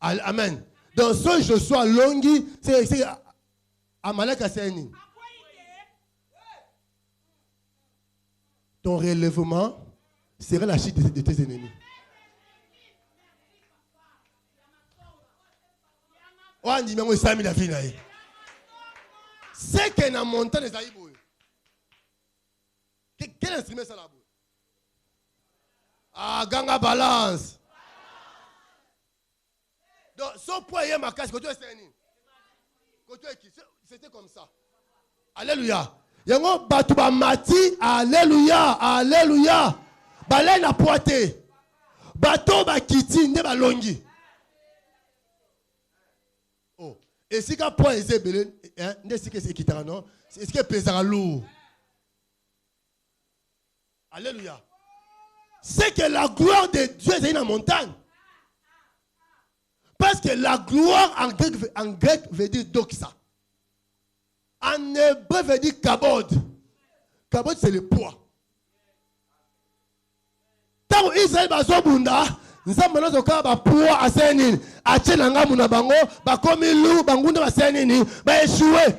Amen. Dans ce Joshua Longi, c'est Amalek Asenin. Ton relèvement sera la chute de tes ennemis. On dit même ça la vie. C'est que dans montagne des aïboués. Quel instrument ça là? Ah, ganga balance. Donc, son poids est ma casse. C'était comme ça. Alléluia. Yango batuba mati. Alléluia. Alléluia. Balai na poité. Bato ba kiti ne ba longi. Oh. Et si ka point est belé, hein, ne si que c'est kitara non? Est-ce que pesera lourd? Alléluia. C'est que la gloire de Dieu est dans la montagne. Parce que la gloire en grec veut dire doxa. En hébreu veut dire kabod. Kabod c'est le poids. Tant Israël bazobunda, nzambe nazoka ba poids asenini, achelanga muna bango, ba komi lu bangunda basenini, ba échoué.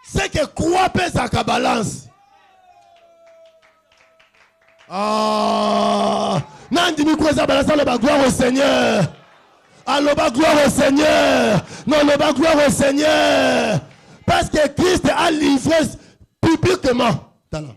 C'est que quoi pèse sa balance. Ah, Nandi Mikoza balance le gloire au Seigneur. Allo ba gloire au Seigneur. Non, le ba gloire au Seigneur. Parce que Christ a livré publiquement. Talent.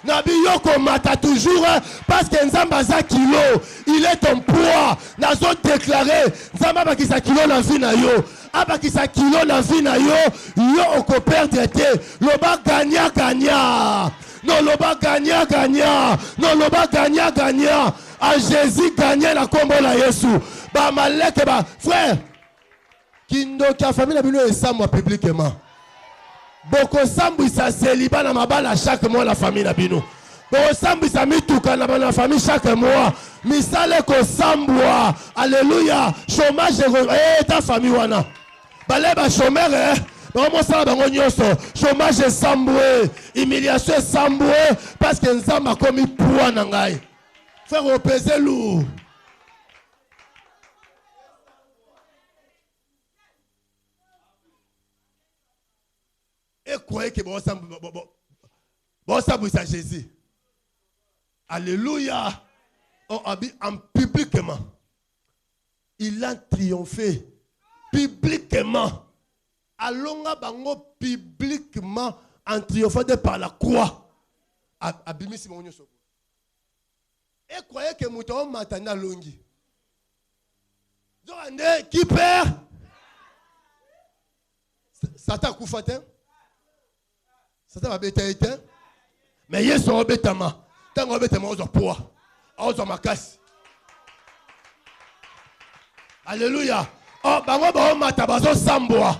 Nabi yoko mata toujours parce que Nzamba za kilo, il est ton poids. Nazo déclaré Nzamba ba kisa kilo na vie na yo. Aba kisa kilo na vie na yo, yo oko perdre te. Loba gagna gagna. Non loba gagna gagna. Non loba gagna gagna. A Jésus gagner la combo la Yesu. Ba malek ba frère. Kindo ka famille na bino esamwa publiquement. Boko sambu sa célibat na mabala chaque mois la famille na bino. Boko sambu sa mituka na la famille chaque mois. Misale ko sambwa. Alléluia. Chômage ta famille wana. Baleba chômeur Bango sala bango nyonso. Chômage sambwe, humiliation sambwe parce que nzamba komi poids na ngai. Frère opese lourd. Et croyez que bon ça Jésus. Alléluia. Oh, en publiquement. Il a triomphé. Publiquement. Allons bango publiquement en triomphant par la croix. Abimi Simon Sobo. Et croyez que Mouton Matana Longi. Qui perd? Satan Koufatin. Satan va bêter. Mais il y a son bêtement. Tant qu'on bêtement, on a poids. On a ma casse. Alléluia. Oh, bango matabazo samboa.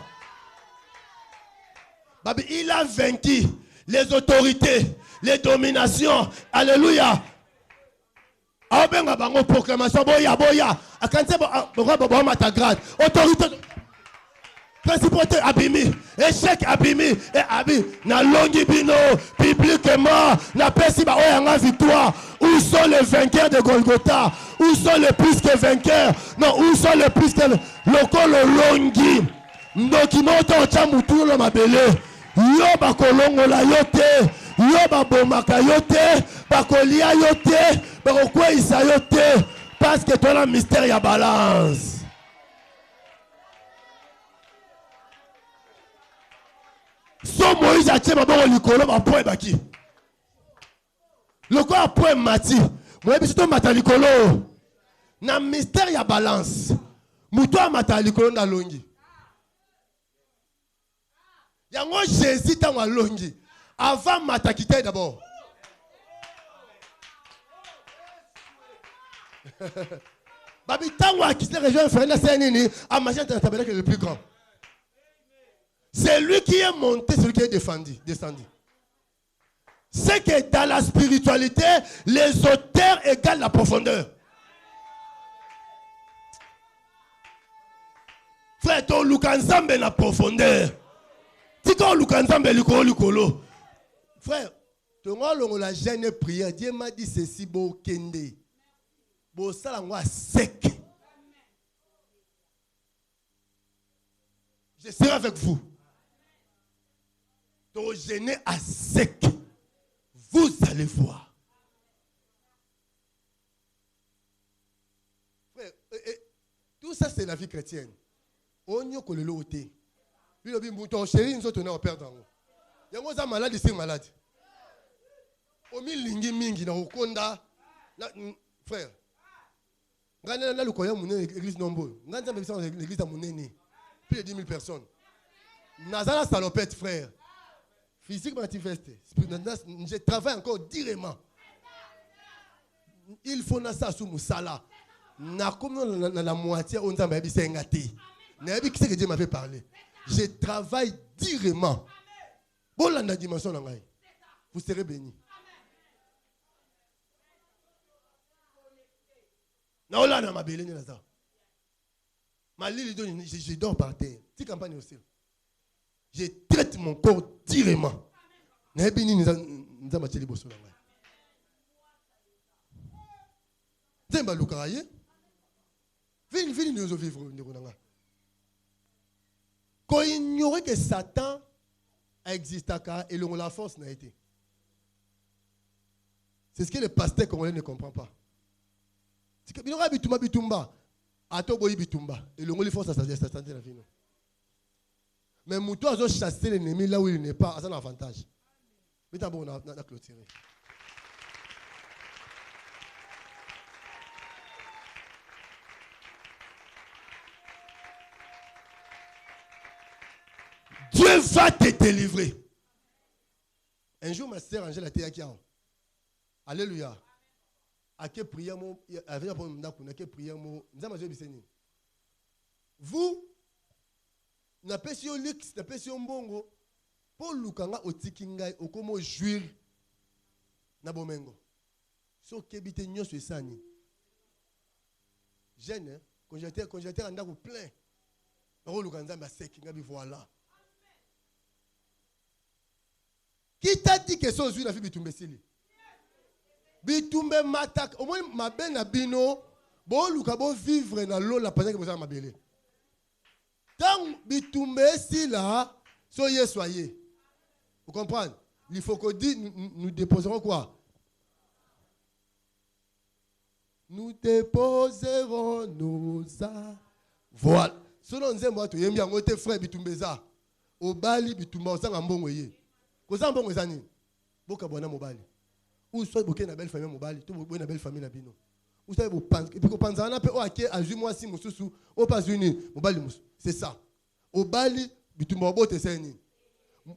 Il a vaincu les autorités, les dominations. Alléluia. Ah ben bango proclamation boya. Akanse bo mata grade. Autorité. Principauté abimi, échec abimi, et abi na longi bino publiquement na pesi ba oyanga victoire. Où sont les vainqueurs de Golgotha? Où sont les plus que vainqueurs? Non, où sont les plus que lokolo longi? Ndokimoto chamutu lo mabele. Yo bakolongo la yote, yo babomaka yote, bakolia yote, bakokwe isa yote, parce que toi la mystère ya balance. So Moïse a tiré ma likolo ma point baki. Le quoi a point mati. Moi biso mata likolo. Na mystère ya balance. Muto mata likolo na longi. Yango Jésus ta wa longi. Avant mata kité d'abord. Babi tangwa kité région frère c'est nini a machin tabernacle le plus grand. C'est lui qui est monté, c'est lui qui est descendu. C'est que dans la spiritualité, les hauteurs égalent la profondeur. Frère, ton lukanzambe la profondeur. Si ton lukanzambe likolo. Frère, ton la jeune prière, Dieu m'a dit ceci, beau kende. Beau salangwa sec. Je serai avec vous. Donc, gêné à sec. Vous allez voir. Frère, tout ça, c'est la vie chrétienne. On y a collé l'autre. Puis, le bimouton, chéri, nous sommes au père d'en haut. Il y a un malade ici, malade. Au milieu, mingi, na ukonda. Frère, ngana na lukoya mune église nombreux. Ngana na l'église à munene. Plus de 10 000 personnes. Nazana salopette, frère. Physique manifesté. Je travaille encore directement. Il faut na ça sous Moussala. Na comme la moitié on t'a dit c'est ngati. Na bi qu'est-ce que Dieu m'avait parlé. Je travaille directement. Bon la dimension na ngai. Vous serez bénis. Na ola na mabele ni ça. Ma lili je dors par terre. Petite campagne aussi. Je traite mon corps directement. Nebini nous a matié les bossos là. Zemba lukaraye. Vini nous vivre ndonanga. Quand ignorer que Satan existe et la force n'a été. C'est ce que le pasteur congolais ne comprend pas. C'est que il aura bitumba. Ato boyi bitumba et le force ça santé la vie. Mais Moutou a chassé l'ennemi là où il n'est pas, c'est un avantage. Mais d'abord, on a clôturé. Dieu va te délivrer. Un jour, ma sœur Angèle a été à Alléluia. À quelle prière, vous, na pesi yo lix na pesi yo mbongo po lukanga otiki ngai okomo jouir na bomengo so kebite nyonso esani jeune congélateur anda ko plein ba luka nzambe aseki ngabi voilà. Qui t'a dit que so jouir na fi bitumbe sili bitumbe matak au moins mabe na bino bo luka bo vivre na lo la pendant que vous avez mabele. Tant bitumbe si là, soyez. Vous comprenez? Il faut qu'on dise, nous déposerons quoi? nous déposerons nos âmes. Voilà. Selon Nzembo, tu yembi yango te frère bitumbeza. Obali bitumba osanga mbongo ye. Koza mbongo ezani. Boka bona mobali. Ou soit boke na belle famille mobali, to boke na belle famille na bino. Ou soit bo panza, et puis ko panza na pe o ake azu moi si mususu, o pas uni, mobali musu. C'est ça. Obali bitumba bote seni.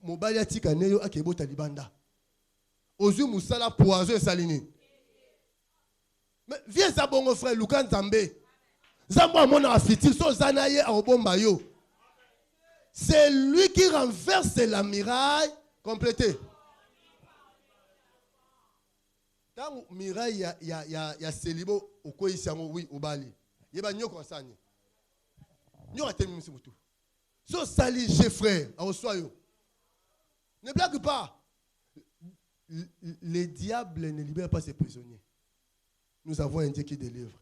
Mobali atika neyo ake bota libanda. Ozu musala poison salini. Mais viens ça bon frère Lukan Zambé. Zambo amona afiti so zanaye a obomba yo. C'est lui qui renverse la miraille complétée. Tant miraille ya célibo oko isango oui obali. Yeba nyoko sani. Nyoko atemi musibutu. So sali j'ai frère a osoyo. Ne blague pas. Les diables ne libèrent pas ses prisonniers. Nous avons un Dieu qui délivre.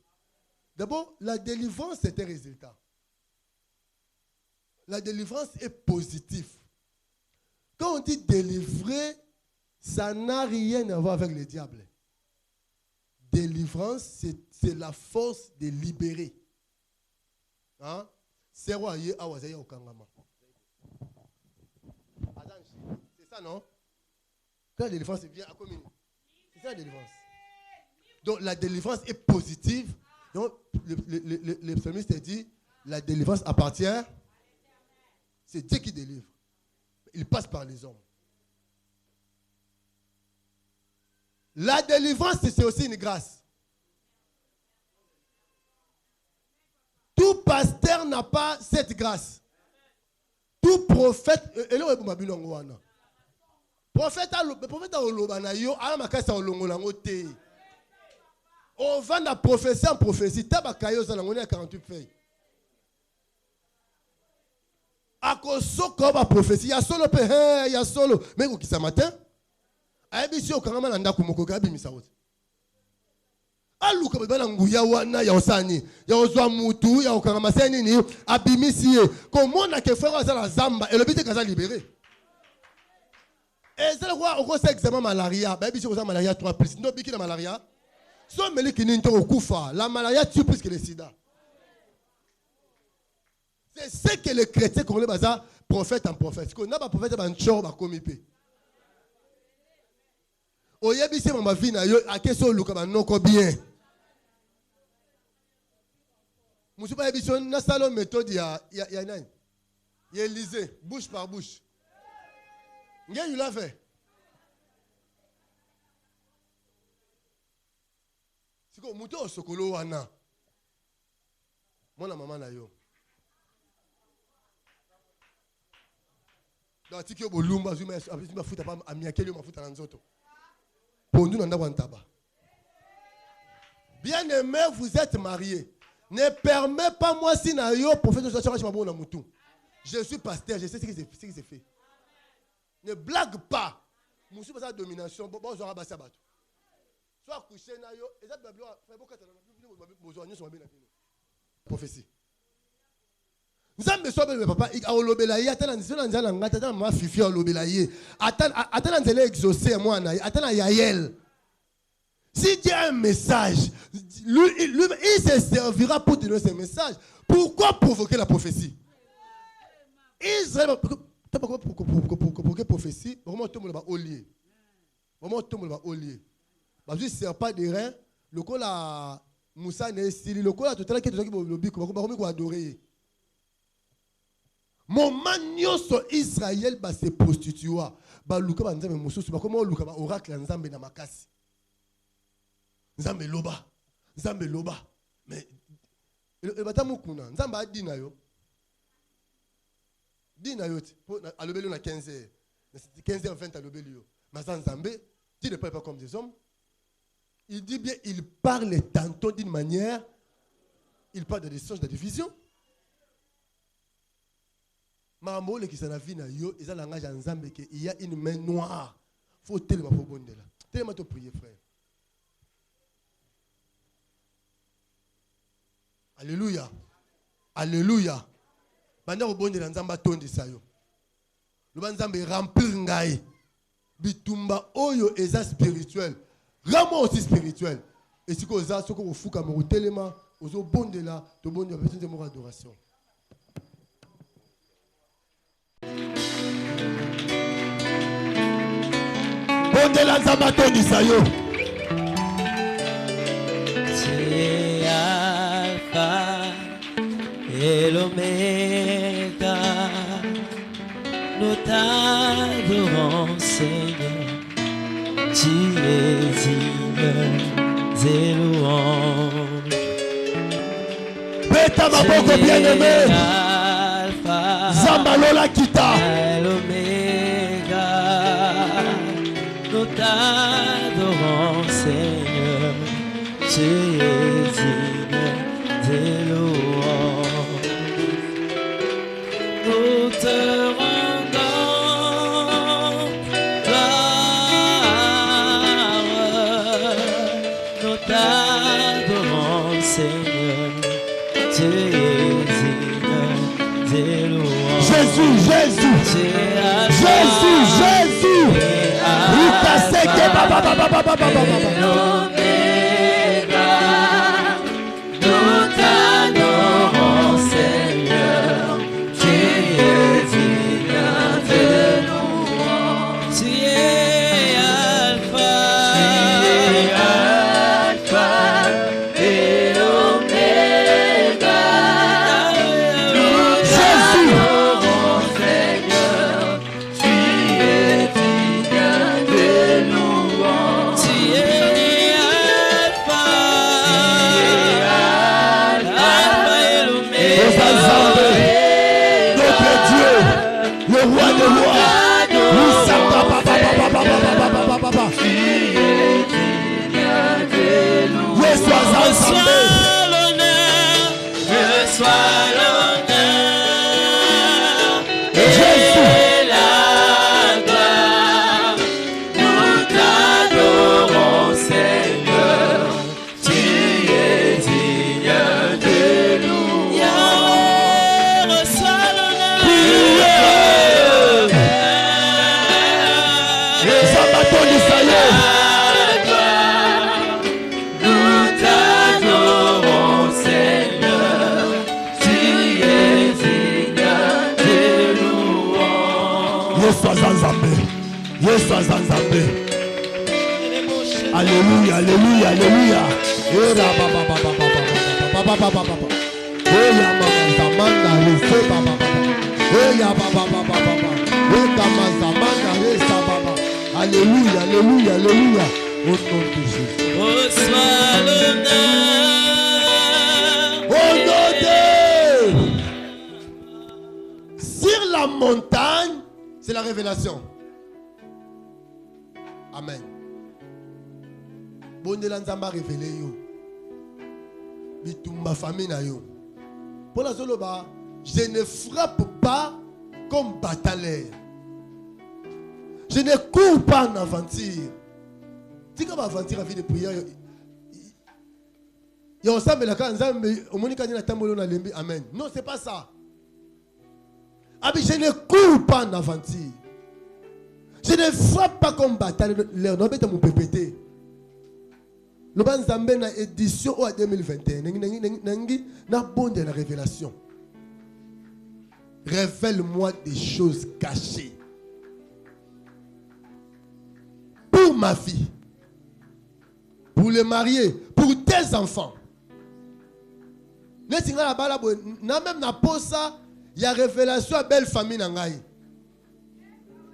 D'abord, la délivrance c'est un résultat. La délivrance est positive. Quand on dit délivrer, ça n'a rien à voir avec le diable. Délivrance, c'est la force de libérer. Hein? C'est ça, non? Quand la délivrance vient à commune. C'est ça la délivrance. Donc la délivrance est positive. Donc le psalmiste dit, la délivrance appartient. C'est Dieu qui délivre. Il passe par les hommes. La délivrance, c'est aussi une grâce. Tout pasteur n'a pas cette grâce. Tout prophète, prophète a olobana yo ala makasa olongola ngote. On va na prophétie en prophétie, tabakayo za ngone 48 feuilles. Akosoko ba prophétie ya solo pe ya solo mais ko kisa matin. Ayebisi okangama na ndako moko ka bimisa wote. Aluka bana nguya wana ya osani, ya ozwa mutu ya okangama seni ni abimisi ye. Komona ke frère za la zamba et le but kaza libéré. Et c'est quoi on sait examen malaria, ba bisi ko za malaria 3 plus. Ndo biki na malaria. So meliki ni nto okufa, la malaria tue plus que le sida. C'est ce que les chrétiens congolais baza prophète en prophète. Qu'on a pas prophète ba ncho ba komipe. Oyebisi mama vina yo akeso luka ba noko bien. Musuba yebisi na salon méthode ya nani? Ya Élysée, bouche par bouche. Ngé you l'a fait. Siko muto osokolo wana. Mona mama na yo. Dans tikio bolumba zuma mafuta pa amiakeli mafuta na nzoto. Pondu na ndako ntaba. Bien-aimé, vous êtes mariés. Ne permets pas moi si na yo prophète de changer ma bonne mutu. Je suis pasteur, je sais ce qui s'est fait. Ne blague pas. Musu pas sa domination, bon on aura basa bato. Soit couché na yo, et ça bablo fait beaucoup de prophétie. Nzambe sobe papa a olobela ye atana nzela nzala ngata atana ma fifi olobela ye atana nzela exaucer moi na atana yael. Si Dieu a un message, lui, il se servira pour donner ce message. Pourquoi provoquer la prophétie? Israël pour provoquer prophétie, vraiment tout le monde va au lieu. Vraiment tout le monde va au lieu. Parce que c'est pas de rein, le col a Moussa n'est stylé, le col a tout à l'heure qui est le bic, on va adorer. Mon magnon sur Israël va se prostituer. Ba luka ba nzambe mususu ba comment luka ba oracle nzambe na makasi. Nzambe loba. Mais le batamu kuna nzambe adina yo. Dina yo alobeli na 15h. 15h20 alobeli yo. Mais nzambe dit ne parle pas comme des hommes. Il dit bien il parle tantôt d'une manière, il parle de l'échange de division. Mamole qui s'en a vu na yo, ils ont un langage en Zambie il y a une main noire. Faut tellement pour bonde là. Tellement te prier frère. Alléluia. Alléluia. Banda bonde la Nzamba tondi sa yo. Le Nzambe remplir ngai. Bitumba oyo eza spirituel. Ramo aussi spirituel. Et si vous avez un fou comme au téléma, vous avez bon de là, vous avez bon de mon adoration. Bon de la Zamato d'Isayo. C'est Alpha et l'Oméga. Nous t'adorons, Seigneur. Tu es digne et louange. Beta Maboko bien-aimé. Zambalola Kita. L'Oméga. Nous t'adorons, Seigneur. Tu es digne de louange. Nous te rendons gloire. Nous t'adorons, Seigneur. Tu es digne de louange. Jésus, Jésus. Jésus, Jésus. Nous t'adorons, Seigneur. Tu es digne de louange. Tu es Alpha et Oméga. Nous t'adorons, Seigneur. Tu es digne de louange. Tu es Alpha et Oméga. Notre Dieu, le roi de rois. Nous sommes papa. Reçois l'honneur, reçois l'honneur et la gloire. Nous t'adorons, Seigneur. Tu es digne de louange. Yahweh, reçois l'honneur. Zamato d'Isayo. Nous t'adorons, Seigneur. Tu es digne de louange. Yesu azanzambe. Yesu azanzambe. Alléluia, alléluia, alléluia. Era baba. Eya mama zamanda rese baba. Eya baba. Eka mazamanda resa baba. Alléluia, alléluia, alléluia. Au nom de Jésus. Reçois l'honneur. Au nom de... Sur la montagne, c'est la révélation. Amen. Bondela nzamba révélé yo. Bitumba famille na yo. Pour la zoloba, je ne frappe pas comme batailleur. Je ne cours pas en aventure. Tu sais aventure à vie de prière. Il y a un ensemble là quand nzambe omonika na tambolo na lembi amen. Non, c'est pas ça. Je ne cours pas en aventure. Je ne frappe pas comme batailleur. Non, mais mon PPT. Le ban Zambé na édition au 2021. Na bon de la révélation. Révèle-moi des choses cachées. Pour ma fille. Pour les mariés. Pour tes enfants. Même na posa, il y a révélation à belle famille nangai.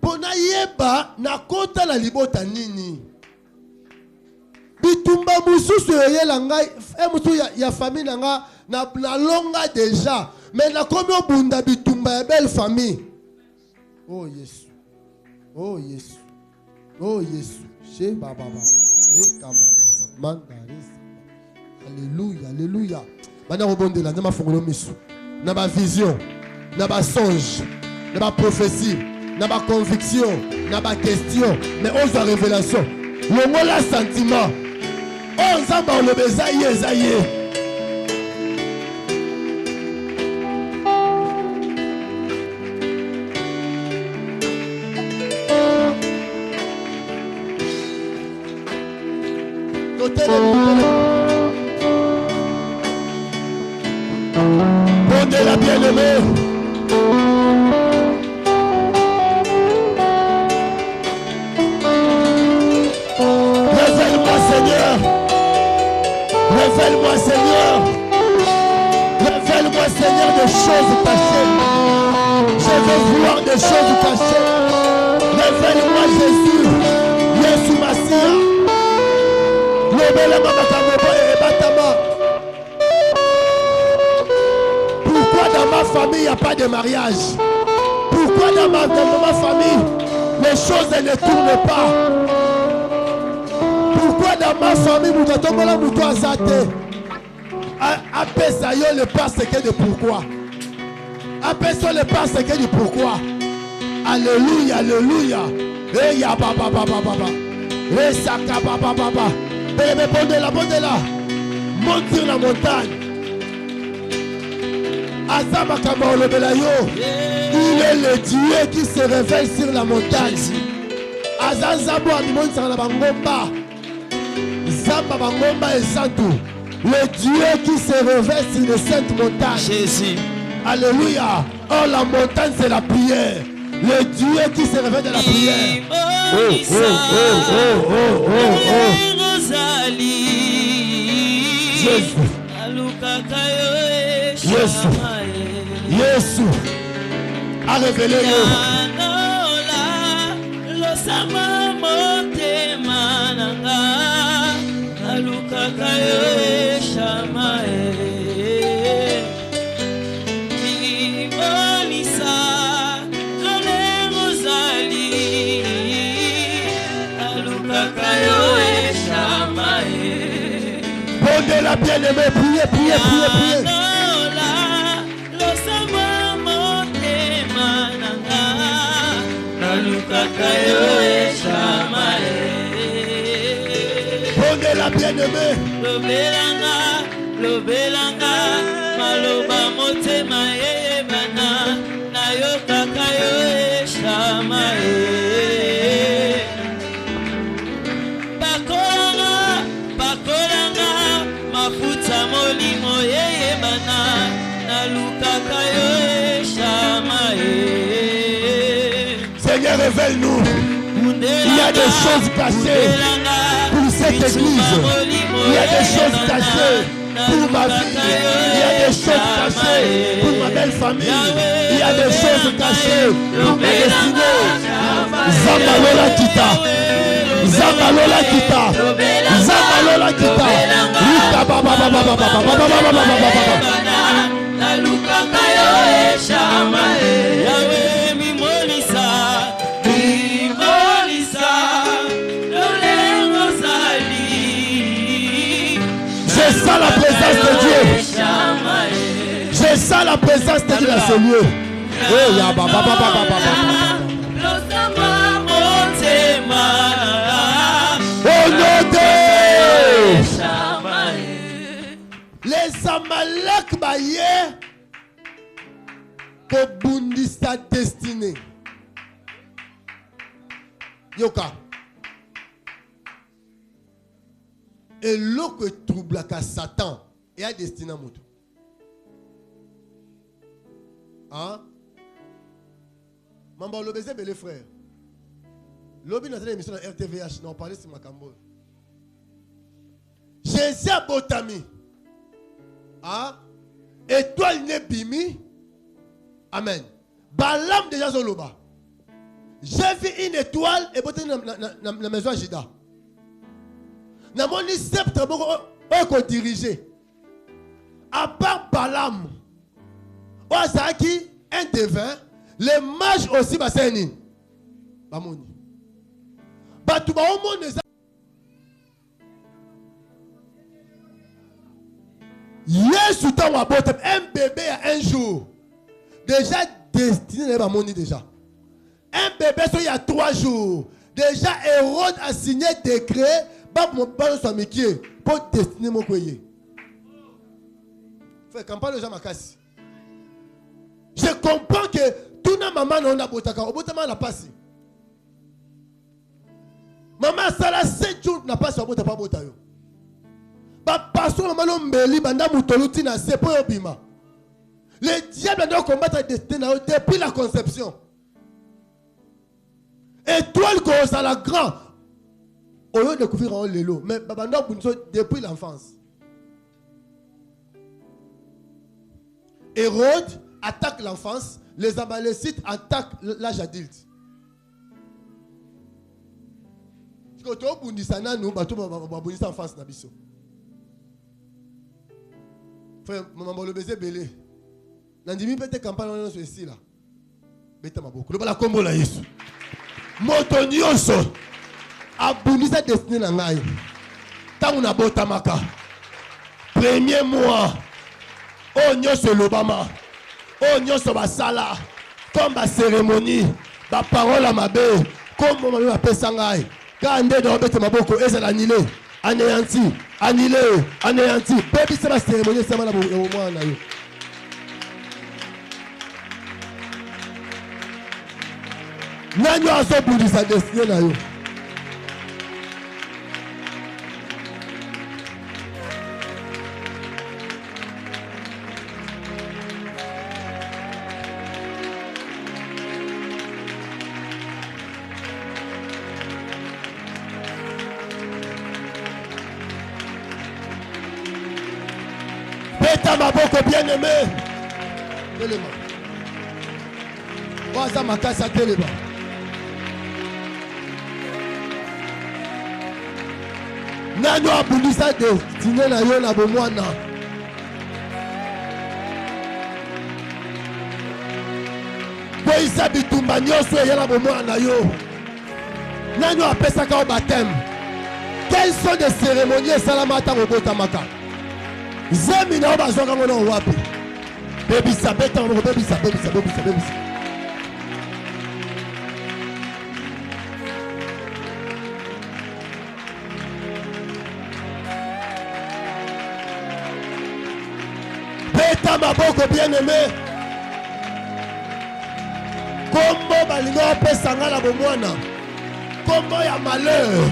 Pour na yeba na kota la libota nini. Bitumba mususu yela ngai musu ya famille nanga na longa déjà. Mais na komi obunda bitumba ya belle famille. Oh Yesu. Oh Yesu. Oh Yesu. Chez baba. Alléluia, alléluia. Bana robonde la nama fongolo misu. Na ba vision, na ba songe, na ba prophétie, na ba conviction, na ba question, mais on a révélation. Le mot la sentiment. On zamba on le bezaye zaye. Côté bien-aimé. Révèle-moi, Seigneur. Révèle-moi, Seigneur. Révèle-moi, Seigneur, des choses cachées. Je veux voir des choses cachées. Révèle-moi, Jésus. Yesu Massia. Pourquoi dans ma famille il n'y a pas de mariage? Pourquoi dans ma famille les choses ne tournent pas? Pourquoi dans ma famille vous êtes appelle ça le parce que de pourquoi? Appelle ça le parce que du pourquoi? Alléluia, alléluia. Et ya baba baba baba. Et saka baba baba. Mais bondez-la. Monte sur la montagne. Azama Kamalo Belayo. Il est le Dieu qui se révèle sur la montagne. Azazabo Amimon Sarabangomba. Zamba Bangomba et Santou. Le Dieu qui se révèle sur les saintes montagnes. Jésus. Alléluia. Oh, la montagne, c'est la prière. Le Dieu qui se révèle dans la prière. Jésus. Jésus. A révélé. La bien-aimée, priez. Pondez la bien-aimée. Lobelanga, maloba motema ebana, nayoka kayo eshamae. Pakolanga, mafuta molimo ebana, naluka kayo eshamae. Seigneur, révèle-nous. Il y a des choses cachées pour cette église. Il y a des choses cachées pour ma vie. Il y a des choses cachées pour ma belle famille. Il y a des choses cachées pour ma destinée. Zamalola kita. Rita baba. Je sens la présence de Dieu. Je sens la présence de Dieu dans ce lieu. Oh non, les Amalek baye pour bundisa destinée. Yoka. Et l'eau que trouble à Satan et à destiné à Moutou. Hein? Maman, le baiser, les frères. L'objet dans l'émission de RTVH, on parlait sur Makambo. Jésus a botami. Hein? Étoile n'est bimi. Amen. Balam déjà zoloba. J'ai vu une étoile et botami dans la maison à Jida. Dans mon sceptre, on peut diriger. À part Balam, Ozaki, un devin, les mages aussi, Bassénin. Bamoni. Batouba au monde, Yesu un bébé à un jour. Déjà destiné à Bamoni déjà. Un bébé, il y a 3 jours. Déjà, Hérode a signé décret. Pour destiner mon courrier. Je comprends que tout le monde a botaka, au bout la passe. Maman, ça la 7 jours n'a pas sur bota pas botayo. Ba passo maman mbeli banda mutoluti na sepo yobima. Le diable doit combattre la destinée depuis la conception. Étoile qu'on a la grand. On va découvrir en l'élo. Mais depuis l'enfance. Hérode attaque l'enfance. Les Amalécites attaquent l'âge adulte. Quand on a dit ça, nous avons dit l'enfance. Frère, maman, le baiser belé. Nandimi peut-être campagne dans ce ici là. Beta maboko. Le bala combo la Yesu. Moto nyonso. Abunisa destiné na ngai. Tangu na botamaka. Premier mois. Oh nyonso lobama. Oh nyonso basala. Comme ba cérémonie, ba parole à mabe. Comme maman ba pesa ngai. Quand ande do beta maboko ezala annulé. Anéanti, annulé, anéanti. Baby c'est la cérémonie c'est mala au mois na yo. Nani azo bundisa destiné na yo. Beta maboko bien aimé. Telema. Waza makasa telema. Nano abundisa destiné na yo na bomwana. Boisa bitumba nyonso ya na bomwana yo. Nano apesaka au baptême. Quelles sont les cérémonies salamata robotamaka? Zemi na bazonga ngona wapi? Baby sabeta ngona baby sabeta. Beta maboko bien aimé. Kombo balinga pesa ngala bomwana. Kombo ya malheur.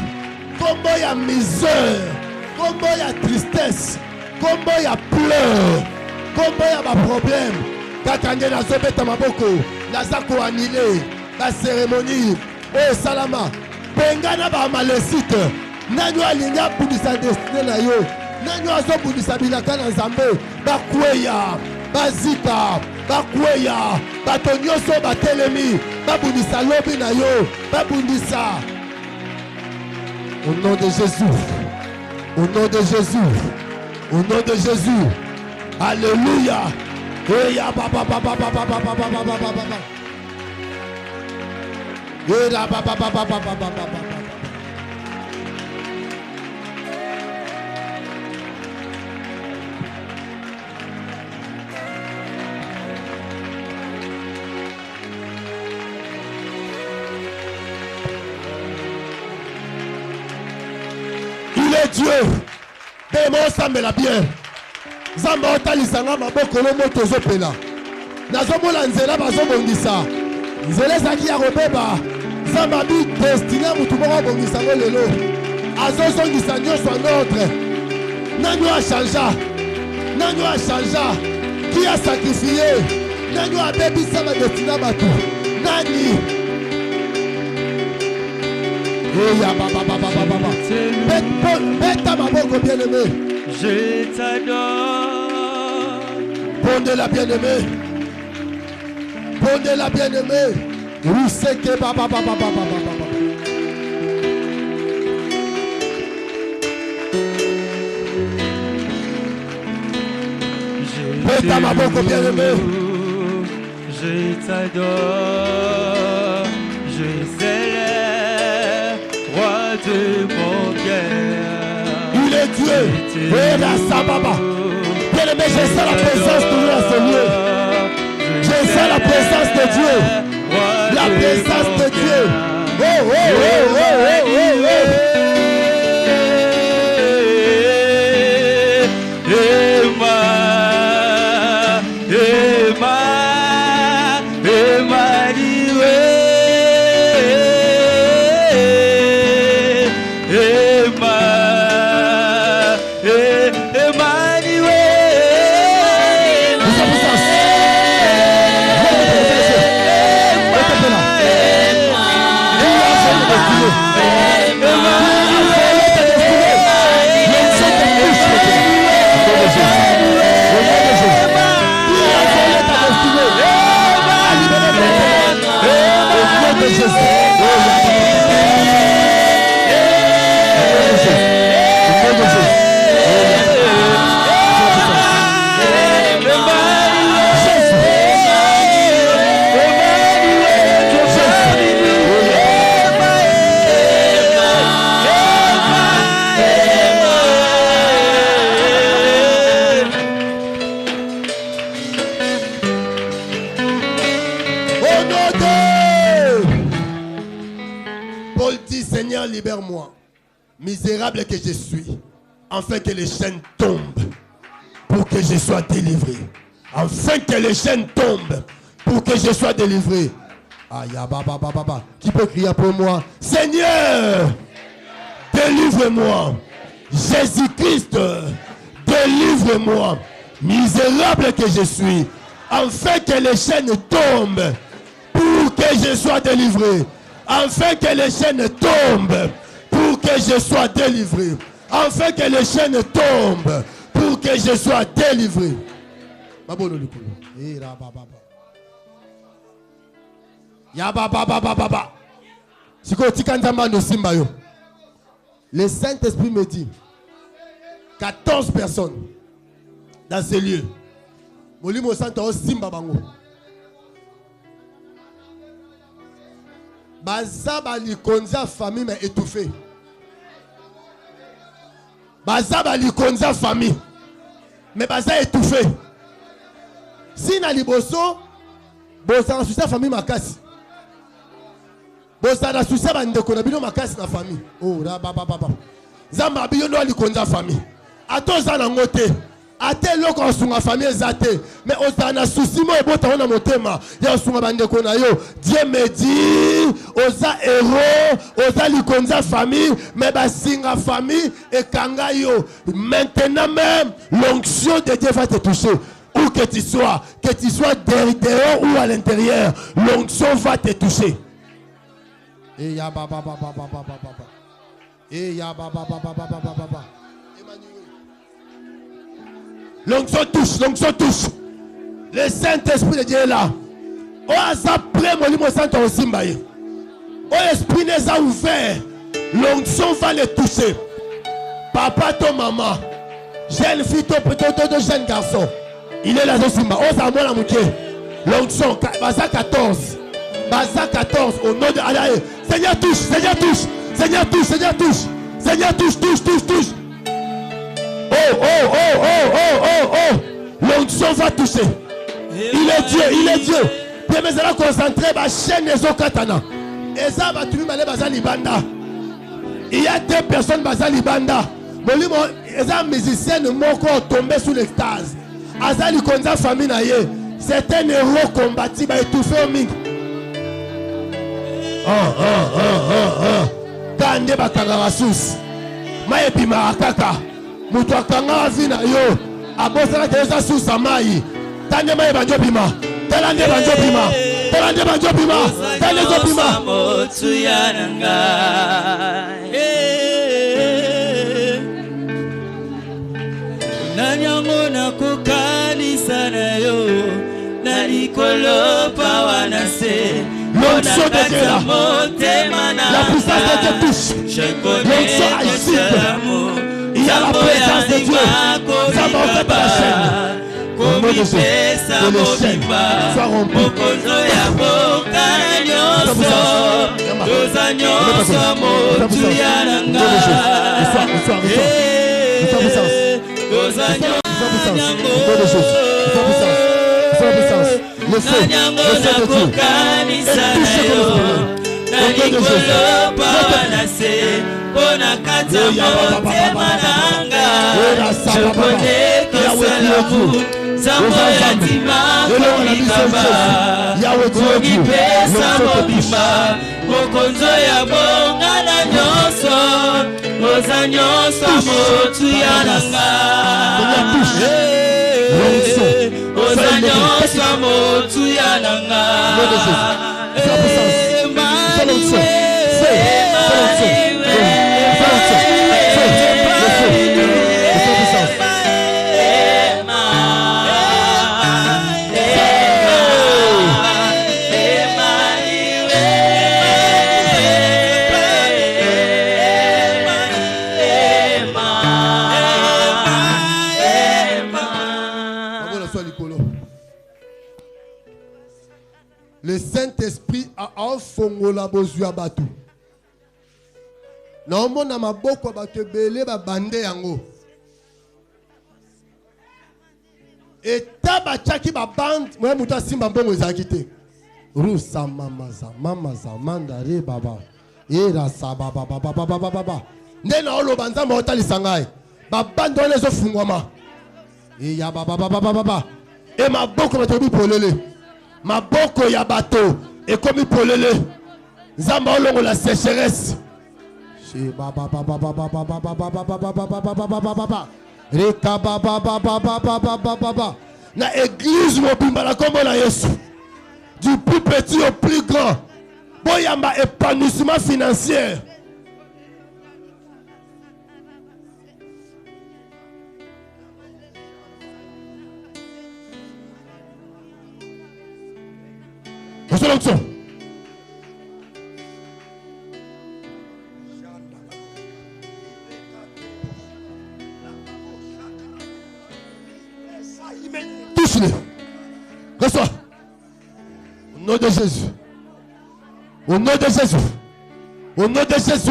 Kombo ya misère. Kombo ya tristesse. Kombo ya pleurs. Kombo ya ba problème. Kakande na zobeta maboko. Naza ko annulé la cérémonie. Oh salama. Pengana ba malécite. Nani alinga bundisa destiné na yo. Nani azo bundisa bilaka na Nzambe. Bakweya, bazika, bakweya, batonyoso batelemi, babundisa lobi na yo, babundisa. Au nom de Jésus. Au nom de Jésus. Au nom de Jésus. Alléluia. Eya papa papa papa papa papa papa. Eya papa papa papa papa. Il est Dieu. Démon sambela bien. Zamba otalisanga maboko lo moto zopela. Nazomona nzela bazobongisa. Nzela zaki ya robeba. Zamba bi destiné mutu moko bongisa ngo lelo. Azozongisa nyonso notre. Nani a changé. Nani a changé. Qui a sacrifié? Nani a bebisa ma destiné bato. Nani? Beta maboko bien aimé. Je t'adore. Pondez-la bien aimé. Pondez-la bien aimé. Oui, c'est que papa. Beta maboko bien aimé. Je t'adore. Je célèbre, roi de mon cœur. Il est Dieu. Et là, ça, papa. Bien aimé, je sens la présence toujours à ce lieu. Je sens la présence de Dieu. La présence de Dieu. Oh. Misérable que je suis, afin que les chaînes tombent pour que je sois délivré. Afin que les chaînes tombent pour que je sois délivré. Aïe, baba. Qui peut crier pour moi? Seigneur, délivre-moi. Jésus-Christ, délivre-moi. Misérable que je suis, afin que les chaînes tombent pour que je sois délivré. Afin que les chaînes tombent pour que je sois délivré. Afin que les chaînes tombent pour que je sois délivré. Le Saint-Esprit me dit 14 personnes dans ces lieux. Molimo Santa Simba Bango. Bazaba li konza famille mais étouffée. Bazaba li konza famille mais baza étouffé. Si na liboso bosa susa famille makasi. Bosa na susa bandeko na bino makasi na famille. Oh ra baba. Zamba biyo no li konza famille. Atoza na ngote. Ate loko osunga famille ezate mais osana souci mo ebota na motema ya osunga bandeko na yo. Dieu me dit oza héros oza likonza famille mais basinga famille ekanga yo. Maintenant même l'onction de Dieu va te toucher où que tu sois dehors ou à l'intérieur, l'onction va te toucher. Et ya baba. Et ya baba. L'onction touche. Le Saint-Esprit de Dieu est là. Oh, ça près mon limo santo au Simbaye. Oh, l'esprit n'est pas ouvert. L'onction va le toucher. Papa, ton maman, jeune fille, ton jeune garçon. Il est là au Simba. Oh, ça moi la moitié. L'onction, Baza 14. Au nom de Allah. Seigneur touche. Oh. L'onction va toucher. Il est Dieu. Puis mais ça concentrer ma chaîne les okatana. Et ça va tuer malé bazali banda. Il y a deux personnes bazali banda. Molimo eza musicien moko tombé sous l'extase. Azali konza famille na ye. C'est un héros combattu ba étouffé au mingi. Kande bakanga sus. Maepi maakaka. Mutu akanga vina yo. Abosana teza susa mai. Tande mai banjo bima. Telande banjo bima. Tande zo bima. Motu yananga. Nanyango na kukanisa na yo. Nalikolo pa wanase. L'onction de Dieu là. La puissance de Dieu touche. L'onction agite. Il y a la présence de Dieu. Ça va en fait la chaîne. Au nom de Jésus. Que les chaînes soient rompues. Le feu de Dieu. Et touche Le Saint-Esprit a enfongola bozua batu. Na omona maboko bakebele ba bande yango. Eta ba chaki ba band, moi muta simba mbongo ezakite. Rusa mama za mandare baba. Era sa baba. nde na oloba nzambe otalisa ngai babando wana ezofungwama eya babababababa e maboko bato bipolele maboko ya bato ekomi polele nzambe olongola sécheresse na église mobimba na kombo na Yesu du plus petit au plus grand boyamba épanouissement financier. Touche-les. Reçois. Au nom de Jésus. Au nom de Jésus. Au nom de Jésus.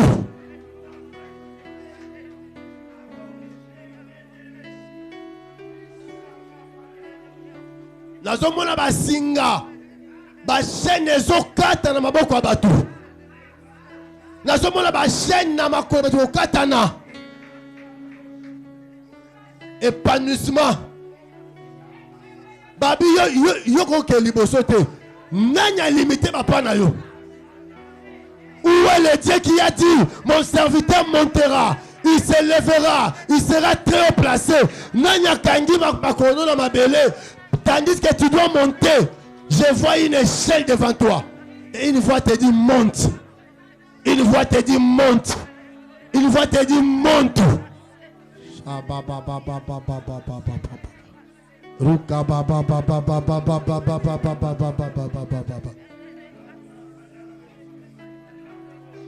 Nazomona basinga. Ba chaîne ezokata na maboko ya bato. Nazomona ba chaîne na makolo ezokata na. Épanouissement. Babi yo ko liboso te. Nanya limité papa na yo. Où est le Dieu qui a dit mon serviteur montera, il se lèvera, il sera très haut placé. Nanya kangi makono na mabele. Tandis que tu dois monter. Je vois une échelle devant toi. Et une voix te dit monte. Une voix te dit monte. Une voix te dit monte.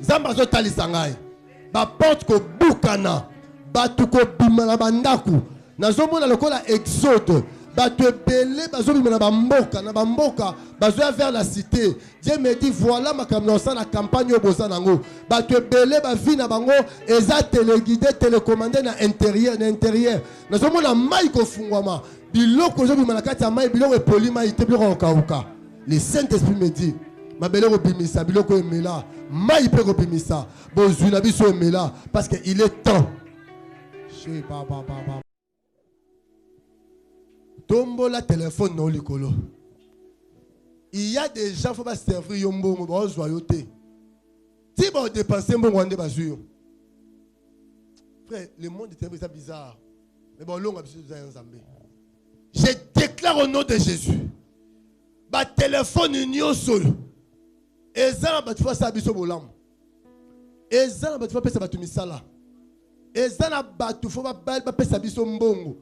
Zambazo talisangai. Ba porte ko bukana. Batu ko bimana bandaku. Nazomona lokola exode. Bato belé bazo bimana bamboka na bamboka bazo vers la cité. Dieu me dit voilà ma kamnosa la campagne oboza nango. Bato belé ba vi na bango eza téléguidé télécommandé na intérieur nazomona mai ko fungwama biloko zo bimana kati ya mai biloko epolima ite biloko okauka. Le Saint-Esprit me dit ma belé ko bimisa biloko emela mai pe ko bimisa bozwi na biso emela parce que il est temps. Chez baba. Tombo la téléphone non likolo. Il y a des gens qui vont servir yombo mo joyauté. Si vous dépensez mon rwandais bazuyo. Frère, le monde est très bizarre. Mais bon, long je déclare au nom de Jésus. Ba téléphone union seul. Ezana ba tufa sabiso bolam. Ezana ba tufa pesa batumisala. Ezana ba tufa ba pesa biso mbongo.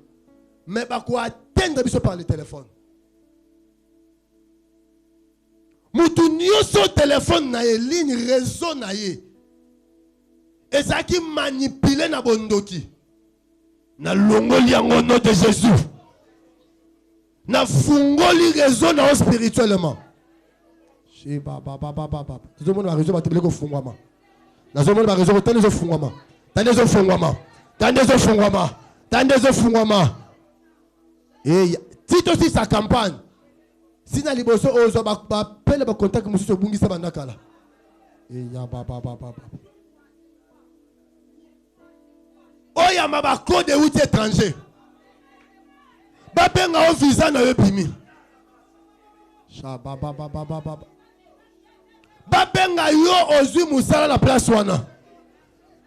Mais bah quoi atteindre par le téléphone. Moutou nyoso téléphone na ligne réseau na ye. Et ça qui manipule na bondoki. Na longoli au nom de Jésus. Na fungoli réseau na spirituellement. Chez baba. Tout le monde a réseau ba tebele ko fungwama. Na zo monde ba réseau tande zo fungwama. Tande zo fungwama. Et si tu aussi sa campagne, si na liboso ozo ba pele ba contact mususu bungisa bandakala. Et ya baba. Oya maba code route étranger. Ba benga o visa na yo bimi. Sha baba. Ba benga yo ozwi musala la place wana.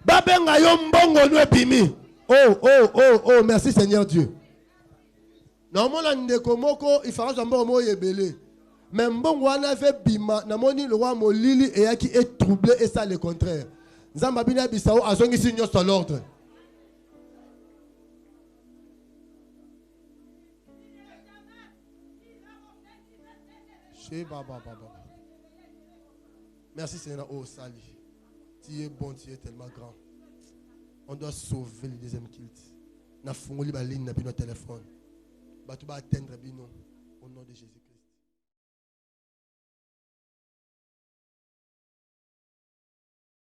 Ba benga yo mbongo no bimi. Oh, merci Seigneur Dieu. Normalement, ndeko moko il fera jambo mo yebele. Mais mbongo wana fait bima na moni le roi molili et yaki est troublé et ça le contraire. Nzamba bina bisao azongi signo sur l'ordre. Chez baba. Merci Seigneur oh sali. Tu es bon, tu es tellement grand. On doit sauver le deuxième culte. Na fungoli ba ligne na bino téléphone. Tu vas atteindre au nom de Jésus.